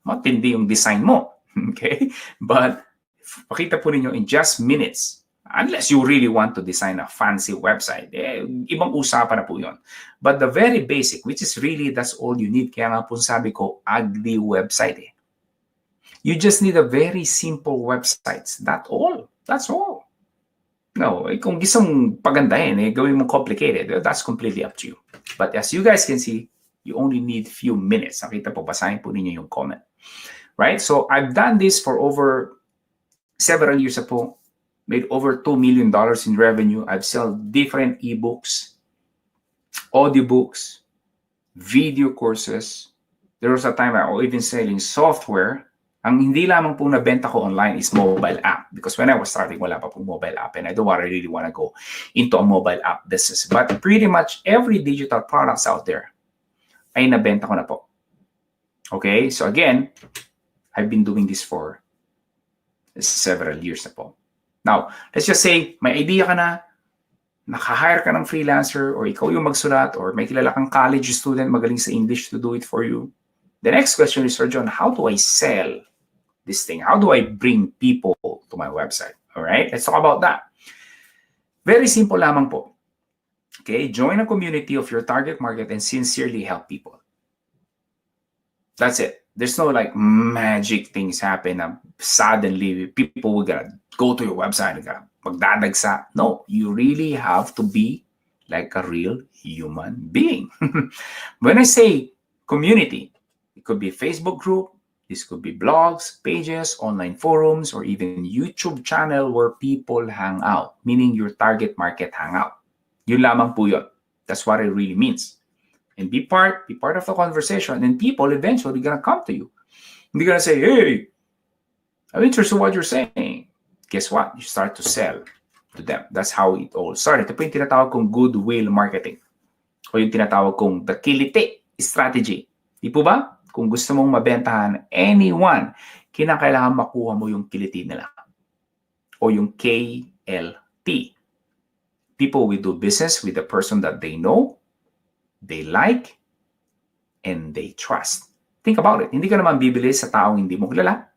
Matindi yung design mo. Okay? But, pakita po ninyo in just minutes. Unless you really want to design a fancy website. Ibang usapan na po yun. But the very basic, which is really, that's all you need. Kaya nga po sabi ko, ugly website. You just need a very simple website. That's all. That's all. No, kung gisang pagandahin, gawin mo complicated, that's completely up to you. But as you guys can see, you only need few minutes. Nakita po, basahin po ninyo yung comment. Right? So, I've done this for over several years ago. Made over $2 million in revenue. I've sold different ebooks, audiobooks, video courses. There was a time I was even selling software. Ang hindi lamang po nabenta ko online is mobile app. Because when I was starting, wala pa pong mobile app. And I don't really want to go into a mobile app business. But pretty much every digital products out there ay nabenta ko na po. Okay? So again, I've been doing this for several years na po. Now, let's just say, may idea ka na, naka-hire ka ng freelancer, or ikaw yung magsulat, or may kilala kang college student magaling sa English to do it for you. The next question is, Sir John, how do I sell this thing? How do I bring people to my website? All right, let's talk about that. Very simple lamang po. Okay, join a community of your target market and sincerely help people. That's it. There's no like magic things happen na suddenly people will gonna go to your website and magdadagsa. No, you really have to be like a real human being. When I say community, it could be a Facebook group, this could be blogs, pages, online forums, or even YouTube channel where people hang out, meaning your target market hang out. Yun lamang po yun. That's what it really means. And be part of the conversation, and people eventually gonna come to you. They're gonna say, hey, I'm interested in what you're saying. Guess what? You start to sell to them. That's how it all started. Ito po yung tinatawag kong goodwill marketing. O yung tinatawag kong the kiliti strategy. Di po ba? Kung gusto mong mabentahan anyone, kinakailangan makuha mo yung kiliti nila. O yung KLT. People will do business with the person that they know, they like, and they trust. Think about it. Hindi ka naman bibili sa taong hindi mo kilala,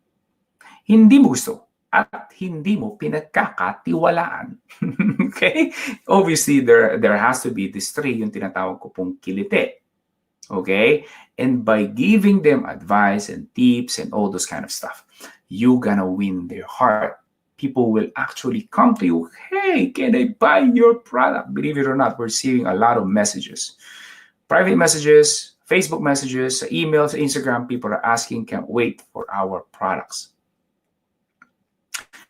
hindi mo gusto, at hindi mo pinagkakatiwalaan. Okay? Obviously, there has to be this three, yung tinatawag ko pong kilite. Okay? And by giving them advice and tips and all those kind of stuff, you're gonna win their heart. People will actually come to you, hey, can I buy your product? Believe it or not, we're receiving a lot of messages. Private messages, Facebook messages, emails, Instagram, people are asking, can't wait for our products.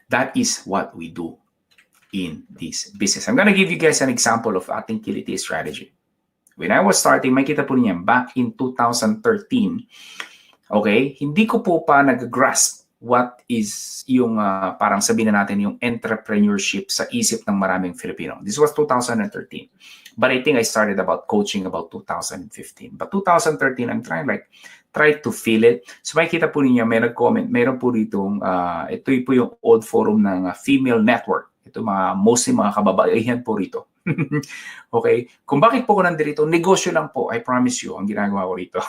That is what we do in this business. I'm going to give you guys an example of ating kiliti strategy. When I was starting, makita po niya, back in 2013, okay, hindi ko po pa nag-grasp what is yung parang sabihin na natin yung entrepreneurship sa isip ng maraming Filipino. This was 2013. But I think I started about coaching about 2015. But 2013, I'm try to feel it. So makikita po ninyo, may nag-comment, mayroon po ditong, ito po yung old forum ng female network. Ito mostly mga kababaihan po rito. Okay? Kung bakit po ko nandito, negosyo lang po, I promise you, ang ginagawa ko rito.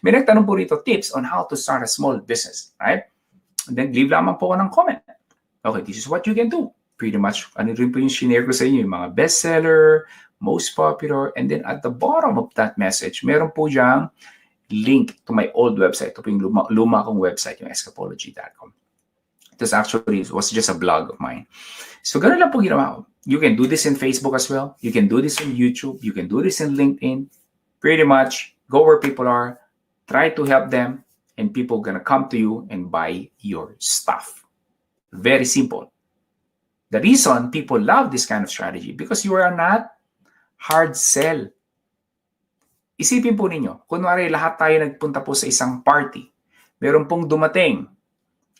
May nagtanong po rito, tips on how to start a small business. Right? And then, leave lamang po ko ng comment. Okay, this is what you can do. Pretty much, ano rin po yung shinare ko sa inyo, yung mga bestseller, most popular, and then at the bottom of that message, meron po diyang link to my old website. Ito po yung luma kong website, yung escapology.com. It was just a blog of mine. So, ganun lang po ginawa ko. You can do this in Facebook as well. You can do this in YouTube. You can do this in LinkedIn. Pretty much, go where people are. Try to help them. And people are going to come to you and buy your stuff. Very simple. The reason people love this kind of strategy because you are not hard sell. Isipin po ninyo, kunwari lahat tayo nagpunta po sa isang party. Meron pong dumating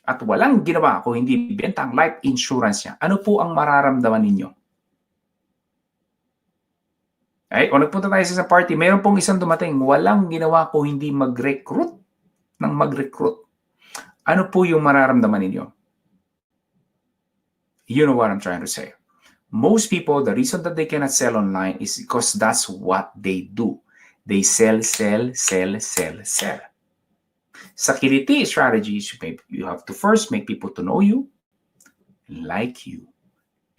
at walang ginawa kung hindi benta ang life insurance niya. Ano po ang mararamdaman ninyo? Right? O nagpunta tayo sa isang party, meron pong isang dumating, walang ginawa kung hindi mag-recruit. Ano po yung mararamdaman ninyo? You know what I'm trying to say. Most people, the reason that they cannot sell online is because that's what they do. They sell. Sa kiliti strategies, you have to first make people to know you, like you,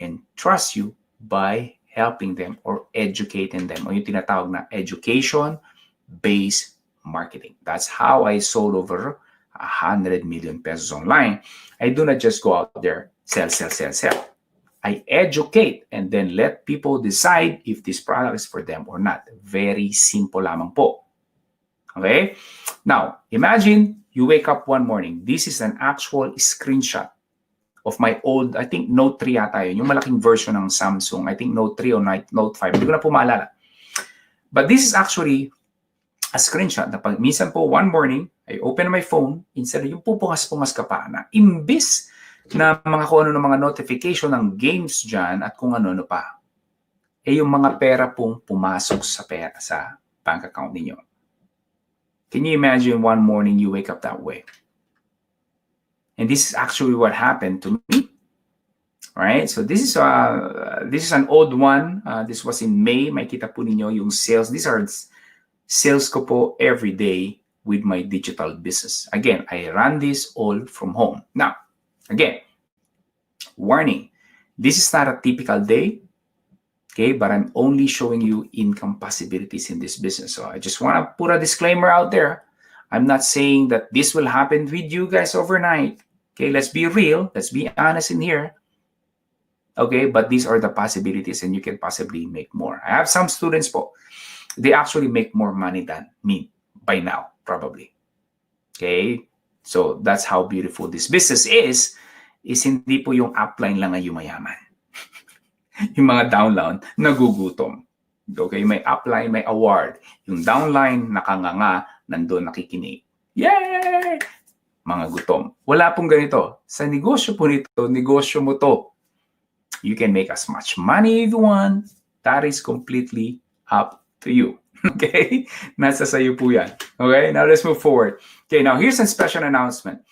and trust you by helping them or educating them. O yung tinatawag na education-based marketing. That's how I sold over 100 million pesos online. I do not just go out there, sell. I educate and then let people decide if this product is for them or not. Very simple lamang po. Okay? Now, imagine you wake up one morning. This is an actual screenshot of my old, I think Note 3 yata yun, yung malaking version ng Samsung. I think Note 3 or Note 5. Hindi ko na po maalala. But this is actually a screenshot na pag minsan po one morning, I open my phone, instead yung pupungas-pungas ka pa na imbis na mga kung ano ng mga notification ng games dyan at kung ano pa. Eh yung mga pera pong pumasok sa pera sa bank account ninyo. Can you imagine one morning you wake up that way? And this is actually what happened to me. Right? So this is an old one. This was in May. Makita po ninyo yung sales. These are sales ko po every day with my digital business. Again, I run this all from home. Now, again, warning. This is not a typical day. Okay, but I'm only showing you income possibilities in this business. So I just want to put a disclaimer out there. I'm not saying that this will happen with you guys overnight. Okay, let's be real. Let's be honest in here. Okay, but these are the possibilities and you can possibly make more. I have some students po, they actually make more money than me by now, probably. Okay, so that's how beautiful this business is hindi po yung upline lang ang yumayaman. Yung mga downline, nagugutom. Okay, may upline, may award. Yung downline, nakanganga, nandun nakikinig. Yay! Mga gutom. Wala pong ganito. Sa negosyo po nito, negosyo mo to. You can make as much money if you want. That is completely up to you. Okay? Nasa sayo po yan. Okay? Now let's move forward. Okay, now here's a special announcement.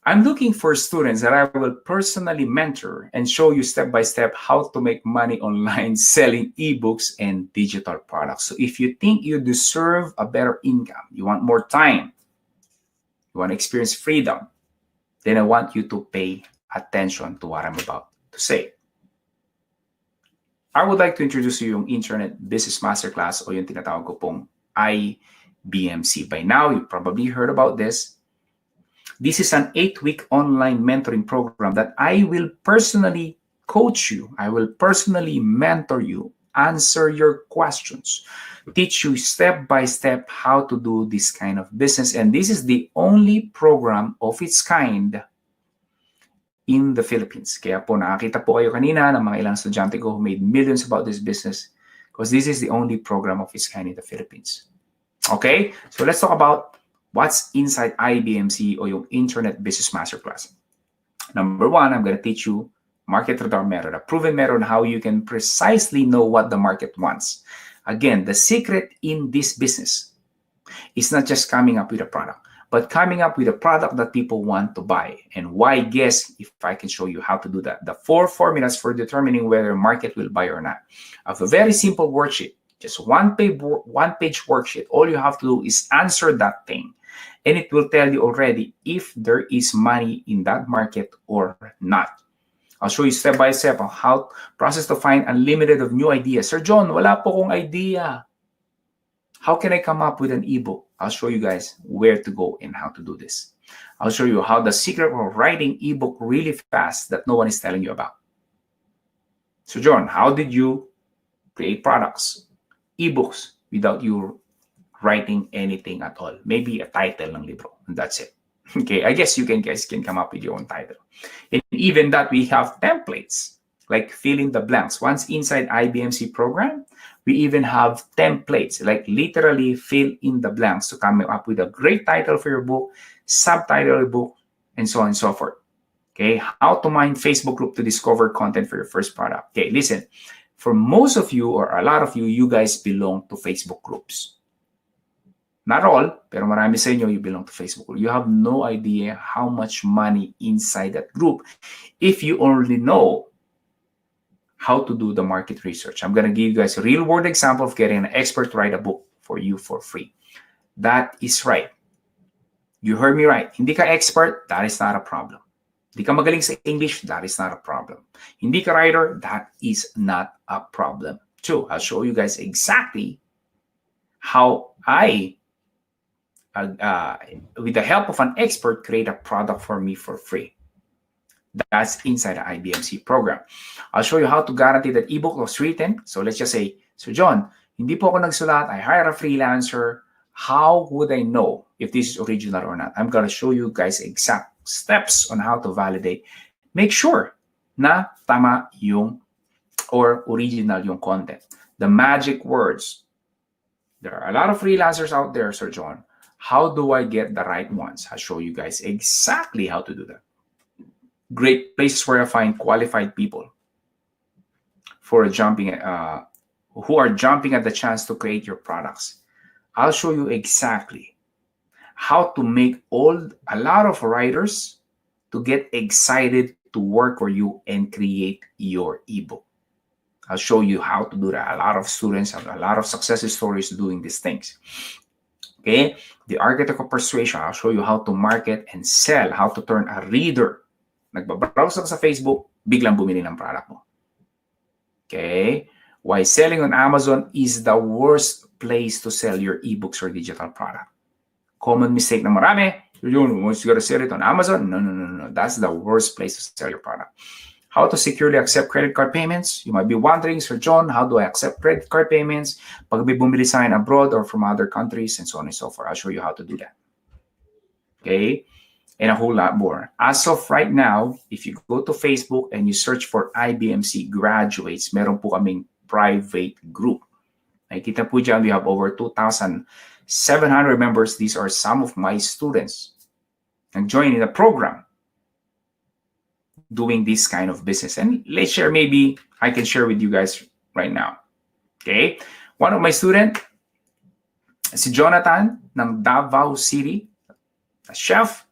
I'm looking for students that I will personally mentor and show you step-by-step how to make money online selling ebooks and digital products. So if you think you deserve a better income, you want more time, you want to experience freedom, then I want you to pay attention to what I'm about to say. I would like to introduce you yung Internet Business Masterclass o yung tinatawag ko pong IBMC. By now, you probably heard about this. This is an 8-week online mentoring program that I will personally coach you. I will personally mentor you, answer your questions, teach you step-by-step how to do this kind of business. And this is the only program of its kind in the Philippines. Kaya po nakakita po kayo kanina ng mga ilang estudyante ko who made millions about this business because this is the only program of its kind in the Philippines. Okay, so let's talk about what's inside IBMC or yung Internet Business Masterclass. Number one, I'm going to teach you market radar method, a proven method on how you can precisely know what the market wants. Again, the secret in this business is not just coming up with a product, but coming up with a product that people want to buy. And why? Guess if I can show you how to do that. The 4 formulas for determining whether a market will buy or not. I have a very simple worksheet, just one-page worksheet. All you have to do is answer that thing. And it will tell you already if there is money in that market or not. I'll show you step by step on how process to find unlimited of new ideas. Sir John, wala po kong idea. How can I come up with an ebook? I'll show you guys where to go and how to do this. I'll show you how the secret of writing ebook really fast that no one is telling you about. So John, how did you create products, ebooks, without you writing anything at all? Maybe a title ng libro, and that's it. Okay, I guess you guys can come up with your own title. And even that, we have templates, like fill in the blanks. Once inside IBMC program, we even have templates, like literally fill in the blanks to come up with a great title for your book, subtitle of your book, and so on and so forth. Okay, how to mine Facebook group to discover content for your first product. Okay, listen, for most of you or a lot of you, you guys belong to Facebook groups. Not all, pero marami sa inyo, you belong to Facebook group. You have no idea how much money inside that group if you only know how to do the market research. I'm going to give you guys a real world example of getting an expert to write a book for you for free. That is right. You heard me right. Hindi ka expert, that is not a problem. Hindi ka magaling sa English, that is not a problem. Hindi ka writer, that is not a problem too. I'll show you guys exactly how I, with the help of an expert, create a product for me for free. That's inside the IBMC program. I'll show you how to guarantee that ebook was written. So let's just say, so John, hindi po ako nagsulat, I hire a freelancer. How would I know if this is original or not? I'm going to show you guys exact steps on how to validate. Make sure na tama yung or original yung content. The magic words There are a lot of freelancers out there, Sir John. How do I get the right ones? I'll show you guys exactly how to do that. Great places where I find qualified people for who are jumping at the chance to create your products. I'll show you exactly how to make a lot of writers to get excited to work for you and create your ebook. I'll show you how to do that. A lot of students have a lot of success stories doing these things. Okay, the architect of persuasion. I'll show you how to market and sell, how to turn a reader. Nagbabrowse ka sa Facebook, biglang bumili ng product mo. Okay, why selling on Amazon is the worst place to sell your ebooks or digital product. Common mistake na marami. Once you gotta sell it on Amazon, no. That's the worst place to sell your product. How to securely accept credit card payments. You might be wondering, Sir John, how do I accept credit card payments? Pag may bumili sa akin abroad or from other countries and so on and so forth. I'll show you how to do that. Okay? And a whole lot more. As of right now, if you go to Facebook and you search for IBMC graduates, meron po kaming private group. Nakikita po dyan, we have over 2,700 members. These are some of my students nag-join in the program doing this kind of business. And let's share, maybe I can share with you guys right now. Okay? One of my students, si Jonathan ng Davao City, a chef.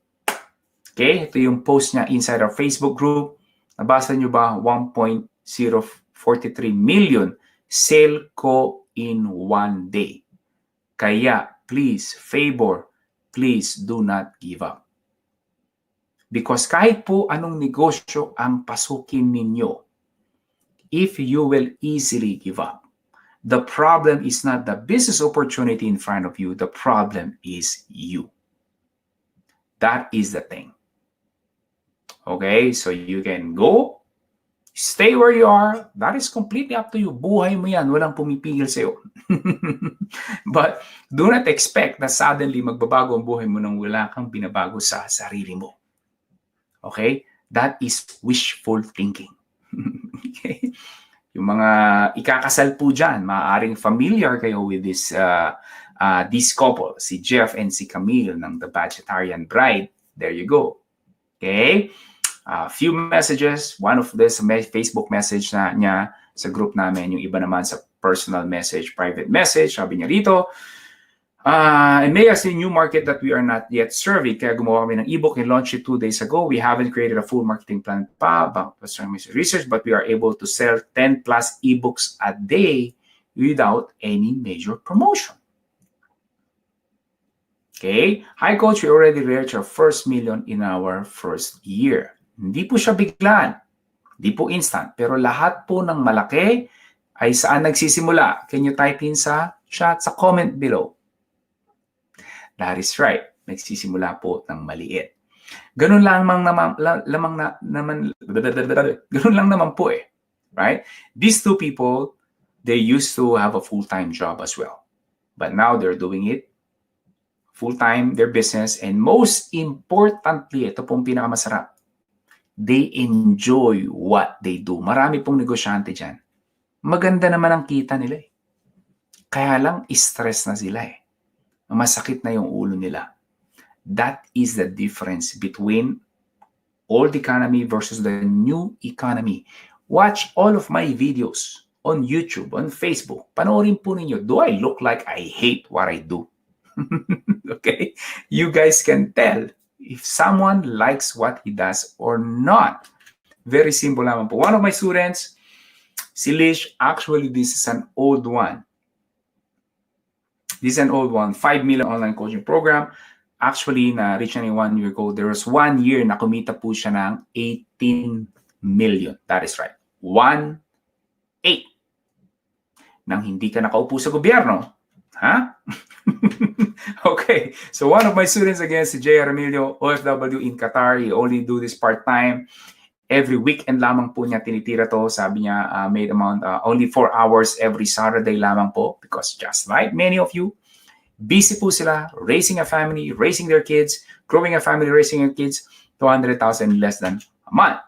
Okay? Ito yung post niya inside our Facebook group. Nabasa niyo ba? 1.043 million sale ko in one day. Kaya, please do not give up. Because kahit po anong negosyo ang pasukin ninyo, if you will easily give up, the problem is not the business opportunity in front of you. The problem is you. That is the thing. Okay, so you can go, stay where you are. That is completely up to you. Buhay mo yan. Walang pumipigil sa'yo. But do not expect na suddenly magbabago ang buhay mo nang wala kang binabago sa sarili mo. Okay? That is wishful thinking. Okay? Yung mga ikakasal po dyan, maaaring familiar kayo with this couple, si Jeff and si Camille ng The Vegetarian Bride. There you go. Okay? A few messages. One of this Facebook message na niya sa group namin. Yung iba naman sa personal message, private message. Sabi niya rito, and may as a new market that we are not yet serving. Kaya gumawa kami ng ebook and launched it 2 days ago. We haven't created a full marketing plan pa about research, but we are able to sell 10 plus ebooks a day without any major promotion. Okay? Hi, Coach. We already reached our first million in our first year. Hindi po siya biglaan. Hindi po instant. Pero lahat po ng malaki ay saan nagsisimula? Can you type in sa chat, sa comment below? That is right. Nagsisimula po ng maliit. Ganun lang naman po eh. Right? These two people, they used to have a full-time job as well. But now they're doing it full-time, their business, and most importantly, ito pong pinakamasarap, they enjoy what they do. Marami pong negosyante dyan. Maganda naman ang kita nila eh. Kaya lang, stress na sila eh. Masakit na yung ulo nila. That is the difference between old economy versus the new economy. Watch all of my videos on YouTube, on Facebook. Panoorin po ninyo. Do I look like I hate what I do? Okay? You guys can tell if someone likes what he does or not. Very simple naman po. One of my students, si Lish, actually this is an old one. This is an old one, 5 million online coaching program. Actually, na-reach na 1 year ago. There was 1 year na kumita po siya ng 18 million. That is right. 1-8. Nang hindi ka nakaupo sa gobyerno. Ha? Okay. So one of my students again, si J.R. Emilio, OFW in Qatar. He only do this part-time. Every weekend lamang po niya tinitira to. Sabi niya, made amount only 4 hours every Saturday lamang po. Because just like many of you, busy po sila raising a family, raising their kids, growing a family, raising their kids, 200,000 less than a month.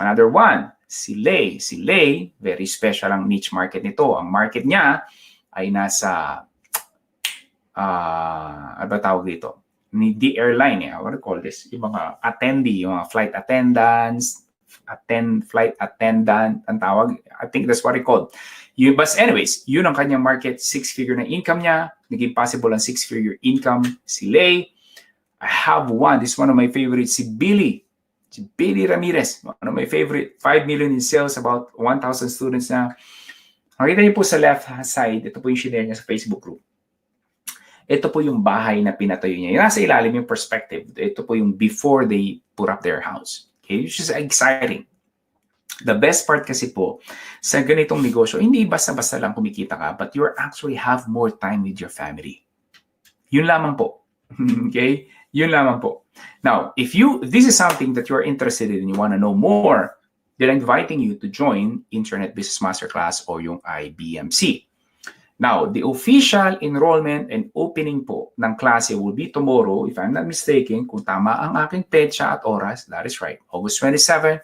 Another one, si Lay. Si Lay, very special ang niche market nito. Ang market niya ay nasa ano ba tawag dito? The airline, what do you call this? Yung mga attendee, yung mga flight attendants, flight attendant, ang tawag. I think that's what it called. But anyways, yun ang kanyang market, 6-figure na income niya. Naging possible ang 6-figure income si Lay. I have one. This is one of my favorites, si Billy. Si Billy Ramirez. One of my favorite. 5 million in sales, about 1,000 students na. Makita niyo po sa left side, ito po yung share niya sa Facebook group. Ito po yung bahay na pinatayo niya. Yung nasa ilalim yung perspective. Ito po yung before they put up their house. Okay? Which is exciting. The best part kasi po, sa ganitong negosyo, hindi basta-basta lang kumikita ka, but you actually have more time with your family. Yun lamang po. Okay? Yun lamang po. Now, if this is something that you're interested in and you want to know more, then I'm inviting you to join Internet Business Masterclass o yung IBMC. Now, the official enrollment and opening po ng klase will be tomorrow, if I'm not mistaken, kung tama ang aking petsa at oras, that is right, August 27,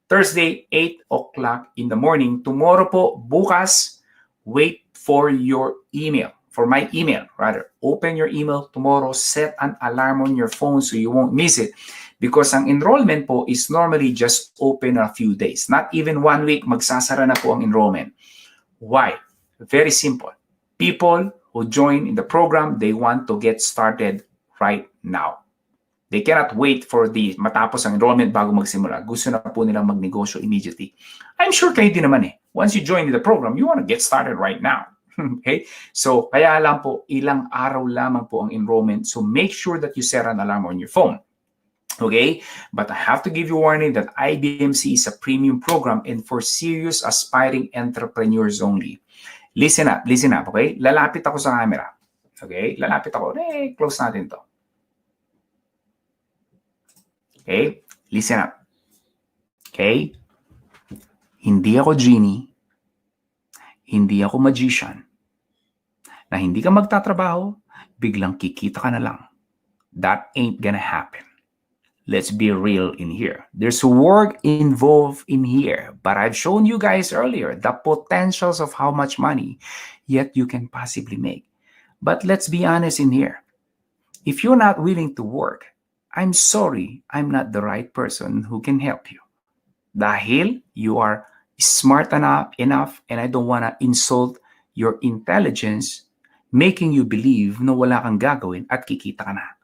Thursday, 8 o'clock in the morning. Tomorrow po, bukas, wait for your email, for my email, rather. Open your email tomorrow, set an alarm on your phone so you won't miss it. Because ang enrollment po is normally just open a few days. Not even 1 week, magsasara na po ang enrollment. Why? Very simple. People who join in the program, they want to get started right now. They cannot wait for matapos ang enrollment bago magsimula. Gusto na po nilang magnegosyo immediately. I'm sure kayo din naman eh. Once you join the program, you want to get started right now. Okay? So, kaya lang po, ilang araw lamang po ang enrollment. So, make sure that you set an alarm on your phone. Okay? But I have to give you warning that IBMC is a premium program and for serious aspiring entrepreneurs only. Listen up, okay? Lalapit ako sa camera. Okay? Lalapit ako. Close natin to. Okay? Listen up. Okay? Hindi ako genie. Hindi ako magician. Na hindi ka magtatrabaho, biglang kikita ka na lang. That ain't gonna happen. Let's be real in here. There's work involved in here, but I've shown you guys earlier the potentials of how much money yet you can possibly make. But let's be honest in here. If you're not willing to work, I'm sorry, I'm not the right person who can help you. Dahil you are smart enough, and I don't want to insult your intelligence, making you believe na wala kang gagawin at kikita ka na.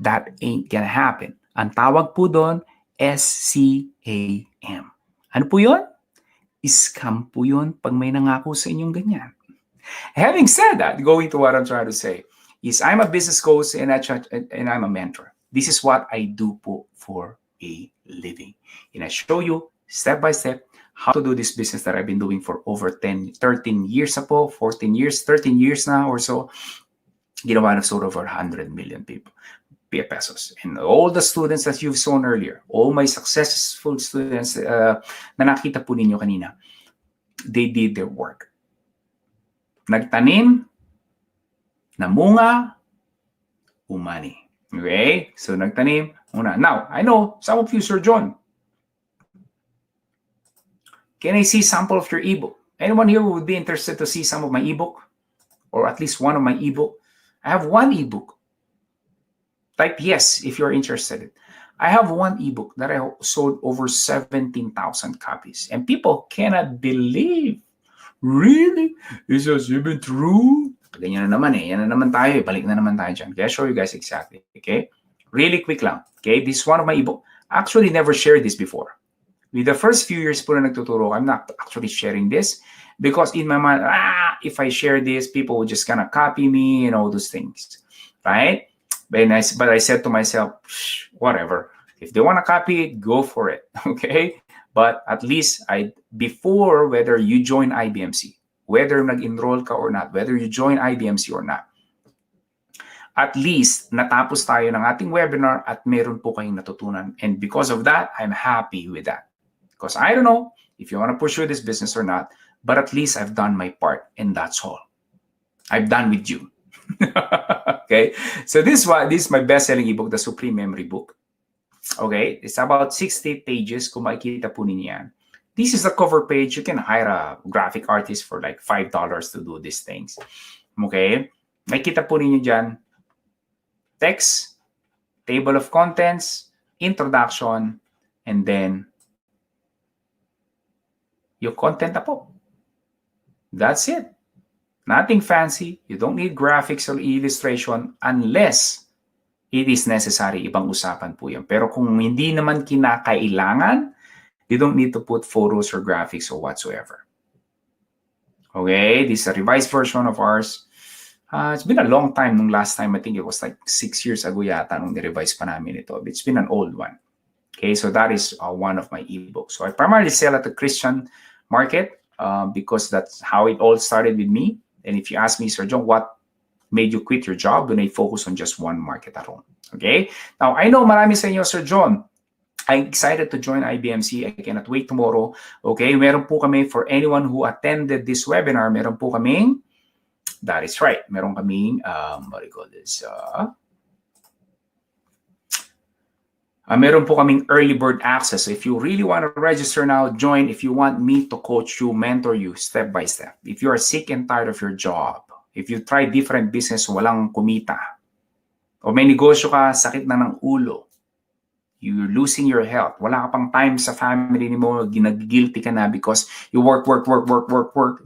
That ain't gonna happen. Ang tawag po doon, SCAM. Ano po yun? Scam po yun pag may nangako sa inyong ganyan. Having said that, going to what I'm trying to say, is I'm a business coach and I'm a mentor. This is what I do po for a living. And I show you step by step how to do this business that I've been doing for over 13 years na po, 14 years, 13 years na or so. Ginawa na sort of over 100 million pesos. And all the students that you've shown earlier, all my successful students na nakita po ninyo kanina, they did their work. Nagtanim, namunga, umani. Okay? So nagtanim, una. Now, I know some of you, Sir John, can I see sample of your ebook? Anyone here who would be interested to see some of my ebook? Or at least one of my ebook? I have one ebook. Type yes if you're interested. I have one ebook that I sold over 17,000 copies. And people cannot believe. Really? Is this even true? Ganyan na naman eh. Yan na naman tayo. Balik na naman tayo dyan. Okay, I'll show you guys exactly. Okay? Really quick lang. Okay? This is one of my ebook. Actually, never shared this before. With the first few years po na nagtuturo, I'm not actually sharing this because in my mind, if I share this, people will just kind of copy me and all those things. Right? But I said to myself, whatever. If they want to copy it, go for it. Okay? But at least before whether you join IBMC, whether nag-enroll ka or not, whether you join IBMC or not, at least natapos tayo ng ating webinar at meron po kayong natutunan. And because of that, I'm happy with that. Because I don't know if you want to pursue this business or not, but at least I've done my part and that's all. I've done with you. Okay? So this is my best-selling ebook, the Supreme Memory Book. Okay? It's about 60 pages. Kung makikita po ninyo yan. This is the cover page. You can hire a graphic artist for like $5 to do these things. Okay? Makikita po ninyo dyan, text, table of contents, introduction, and then yung content na po. That's it. Nothing fancy. You don't need graphics or illustration unless it is necessary. Ibang usapan po yan. Pero kung hindi naman kinakailangan, you don't need to put photos or graphics or whatsoever. Okay, this is a revised version of ours. It's been a long time nung last time. I think it was like 6 years ago yata nung ni-revise pa namin ito. It's been an old one. Okay, so that is one of my ebooks. So I primarily sell at the Christian market because that's how it all started with me. And if you ask me, Sir John, what made you quit your job when I focus on just one market at home? Okay, now I know marami sa inyo, Sir John, I'm excited to join IBMC. I cannot wait tomorrow. Okay, meron po kami for anyone who attended this webinar, meron po kaming, that is right, meron kaming, what do you call this? Meron po kaming early bird access. So if you really want to register now, join. If you want me to coach you, mentor you step by step. If you are sick and tired of your job, if you try different business, walang kumita, o may negosyo ka, sakit na ng ulo, you're losing your health, wala ka pang time sa family mo, ginag-guilty ka na because you work,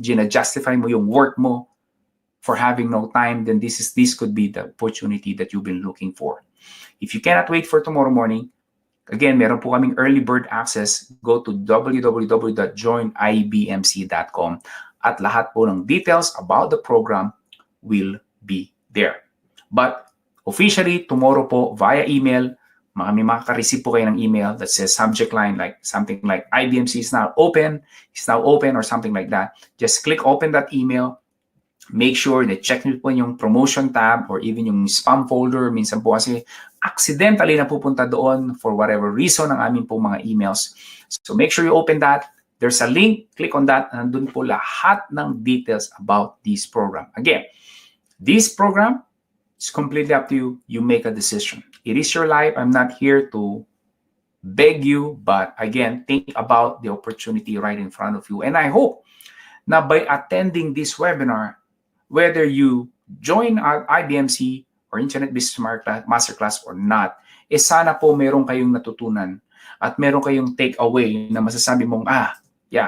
gina-justify mo yung work mo for having no time, then this could be the opportunity that you've been looking for. If you cannot wait for tomorrow morning, again, meron po kaming early bird access. Go to www.joinibmc.com at lahat po ng details about the program will be there. But officially, tomorrow po via email, may makaka-receive po kayo ng email that says subject line like something like IBMC is now open, or something like that. Just click open that email. Make sure that check nyo po yung promotion tab or even yung spam folder. Minsan po kasi accidentally napupunta doon for whatever reason ang aming po mga emails. So make sure you open that. There's a link. Click on that. Nandun po lahat ng details about this program. Again, this program is completely up to you. You make a decision. It is your life. I'm not here to beg you. But again, think about the opportunity right in front of you. And I hope na by attending this webinar, whether you join our IBMC or Internet Business Masterclass or not, sana po meron kayong natutunan at meron kayong takeaway na masasabi mong,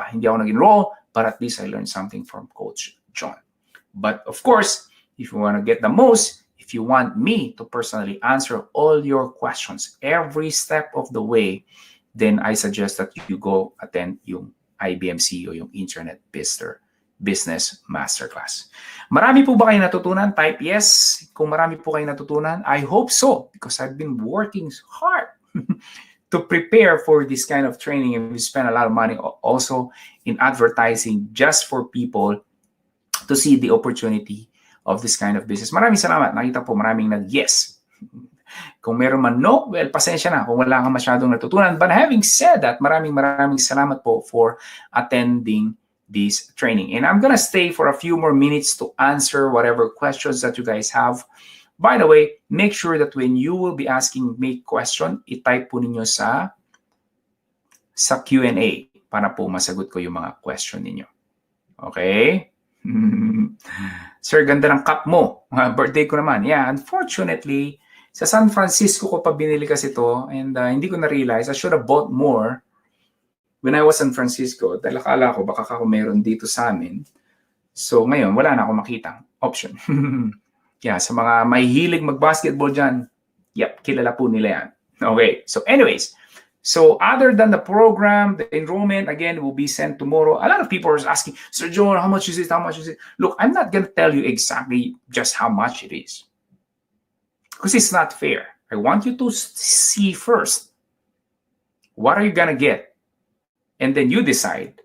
hindi ako nag-enroll, but at least I learned something from Coach John. But of course, if you want to get the most, if you want me to personally answer all your questions every step of the way, then I suggest that you go attend yung IBMC o yung Internet Business Masterclass. Marami po ba kayo natutunan? Type yes. Kung marami po kayo natutunan, I hope so because I've been working hard to prepare for this kind of training and we spend a lot of money also in advertising just for people to see the opportunity of this kind of business. Maraming salamat. Nakita po maraming nag-yes. Kung meron man no, well, pasensya na kung wala kang masyadong natutunan. But having said that, maraming salamat po for attending this training. And I'm going to stay for a few more minutes to answer whatever questions that you guys have. By the way, make sure that when you will be asking me question, i-type po ninyo sa Q&A para po masagot ko yung mga question ninyo. Okay? Sir, ganda ng cup mo. Birthday ko naman. Yeah, unfortunately, sa San Francisco ko pa binili kasi ito and hindi ko na-realize. I should have bought more when I was in San Francisco, dahil akala ko baka ako meron dito sa amin. So ngayon, wala na ako makitang option. Yeah, sa mga may hilig mag-basketball dyan, yep, kilala po nila yan. Okay, so anyways, so other than the program, the enrollment, again, will be sent tomorrow. A lot of people are asking, Sir John, how much is it? How much is it? Look, I'm not going to tell you exactly just how much it is. Because it's not fair. I want you to see first, what are you going to get? And then you decide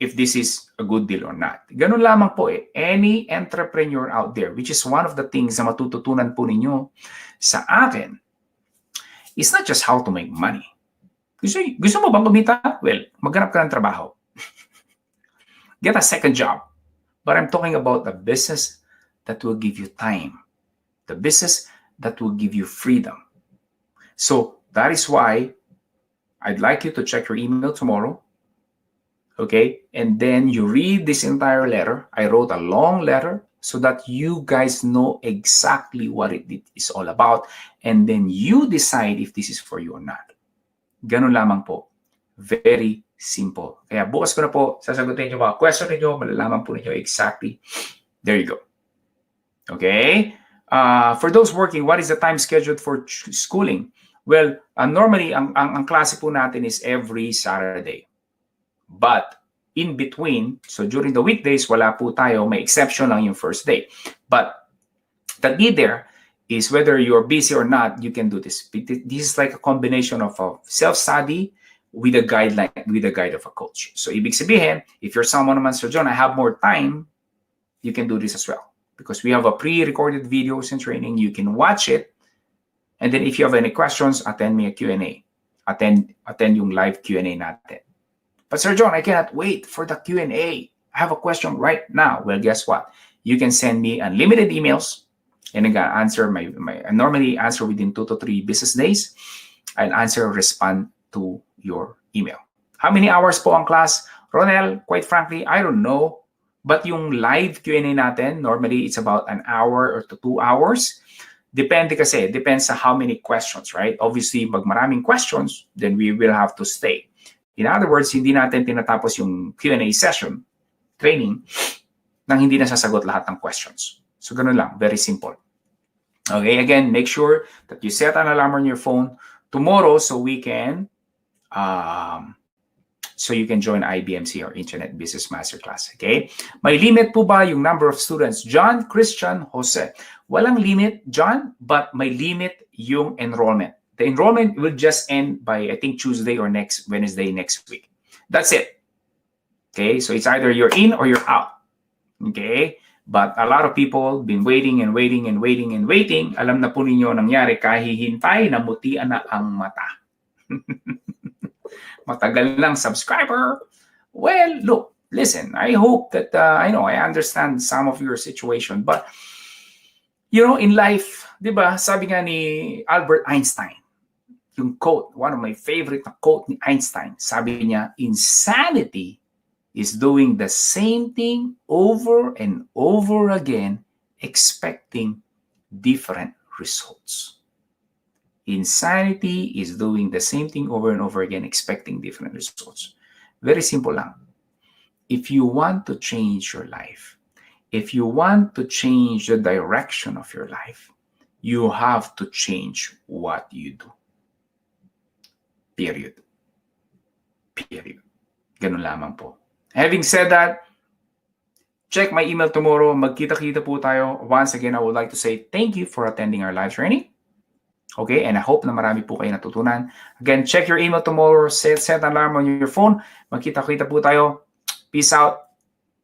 if this is a good deal or not. Ganun lamang po eh. Any entrepreneur out there, which is one of the things na matututunan po ninyo sa akin, it's not just how to make money. Gusto mo bang kumita? Well, maghanap ka ng trabaho. Get a second job. But I'm talking about a business that will give you time. The business that will give you freedom. So that is why I'd like you to check your email tomorrow, okay? And then you read this entire letter. I wrote a long letter so that you guys know exactly what it is all about, and then you decide if this is for you or not. Ganun lamang po. Very simple. Kaya bukas ko na po, sasagutin yung mga question ninyo, malalaman po ninyo exactly. There you go. Okay? For those working, what is the time scheduled for schooling? Well, normally, ang klase po natin is every Saturday. But in between, so during the weekdays, wala po tayo, may exception lang yung first day. But the key there is whether you're busy or not, you can do this. This is like a combination of a self-study with a guideline, with a guide of a coach. So ibig sabihin, if you're someone naman, Sir John, I have more time, you can do this as well. Because we have a pre-recorded videos and training, you can watch it. And then if you have any questions, attend me a Q&A. Attend yung live Q&A natin. But Sir John, I cannot wait for the Q&A. I have a question right now. Well, guess what? You can send me unlimited emails, and I answer I normally answer within 2 to 3 business days. I'll respond to your email. How many hours po ang class? Ronel, quite frankly, I don't know. But yung live Q&A natin, normally it's about an hour or to 2 hours. Depends sa how many questions, right? Obviously, pag maraming questions, then we will have to stay. In other words, hindi natin tinatapos yung Q&A session, training, nang hindi nasasagot lahat ng questions. So, ganun lang. Very simple. Okay, again, make sure that you set an alarm on your phone tomorrow so we can, so you can join IBMC or Internet Business Masterclass. Okay? May limit po ba yung number of students? John, Christian, Jose. Walang limit, John, but may limit yung enrollment. The enrollment will just end by, I think, Tuesday or next Wednesday next week. That's it. Okay? So it's either you're in or you're out. Okay? But a lot of people been waiting and waiting and waiting and waiting. Alam na po ninyo nangyari, kahihintay, namutian na ang mata. Matagal lang subscriber. Well, look, listen, I hope that, I know, I understand some of your situation. But, you know, in life, di ba, sabi nga ni Albert Einstein, yung quote, one of my favorite na quote ni Einstein, sabi niya, insanity is doing the same thing over and over again, expecting different results. Insanity is doing the same thing over and over again, expecting different results. Very simple lang. If you want to change your life, if you want to change the direction of your life, you have to change what you do. Period. Period. Ganun lamang po. Having said that, check my email tomorrow. Magkita-kita po tayo. Once again, I would like to say thank you for attending our live training. Okay, and I hope na marami po kayo natutunan. Again, check your email tomorrow. Set an alarm on your phone. Magkita-kita po tayo. Peace out.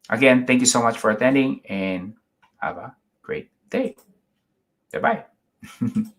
Again, thank you so much for attending and have a great day. Bye-bye.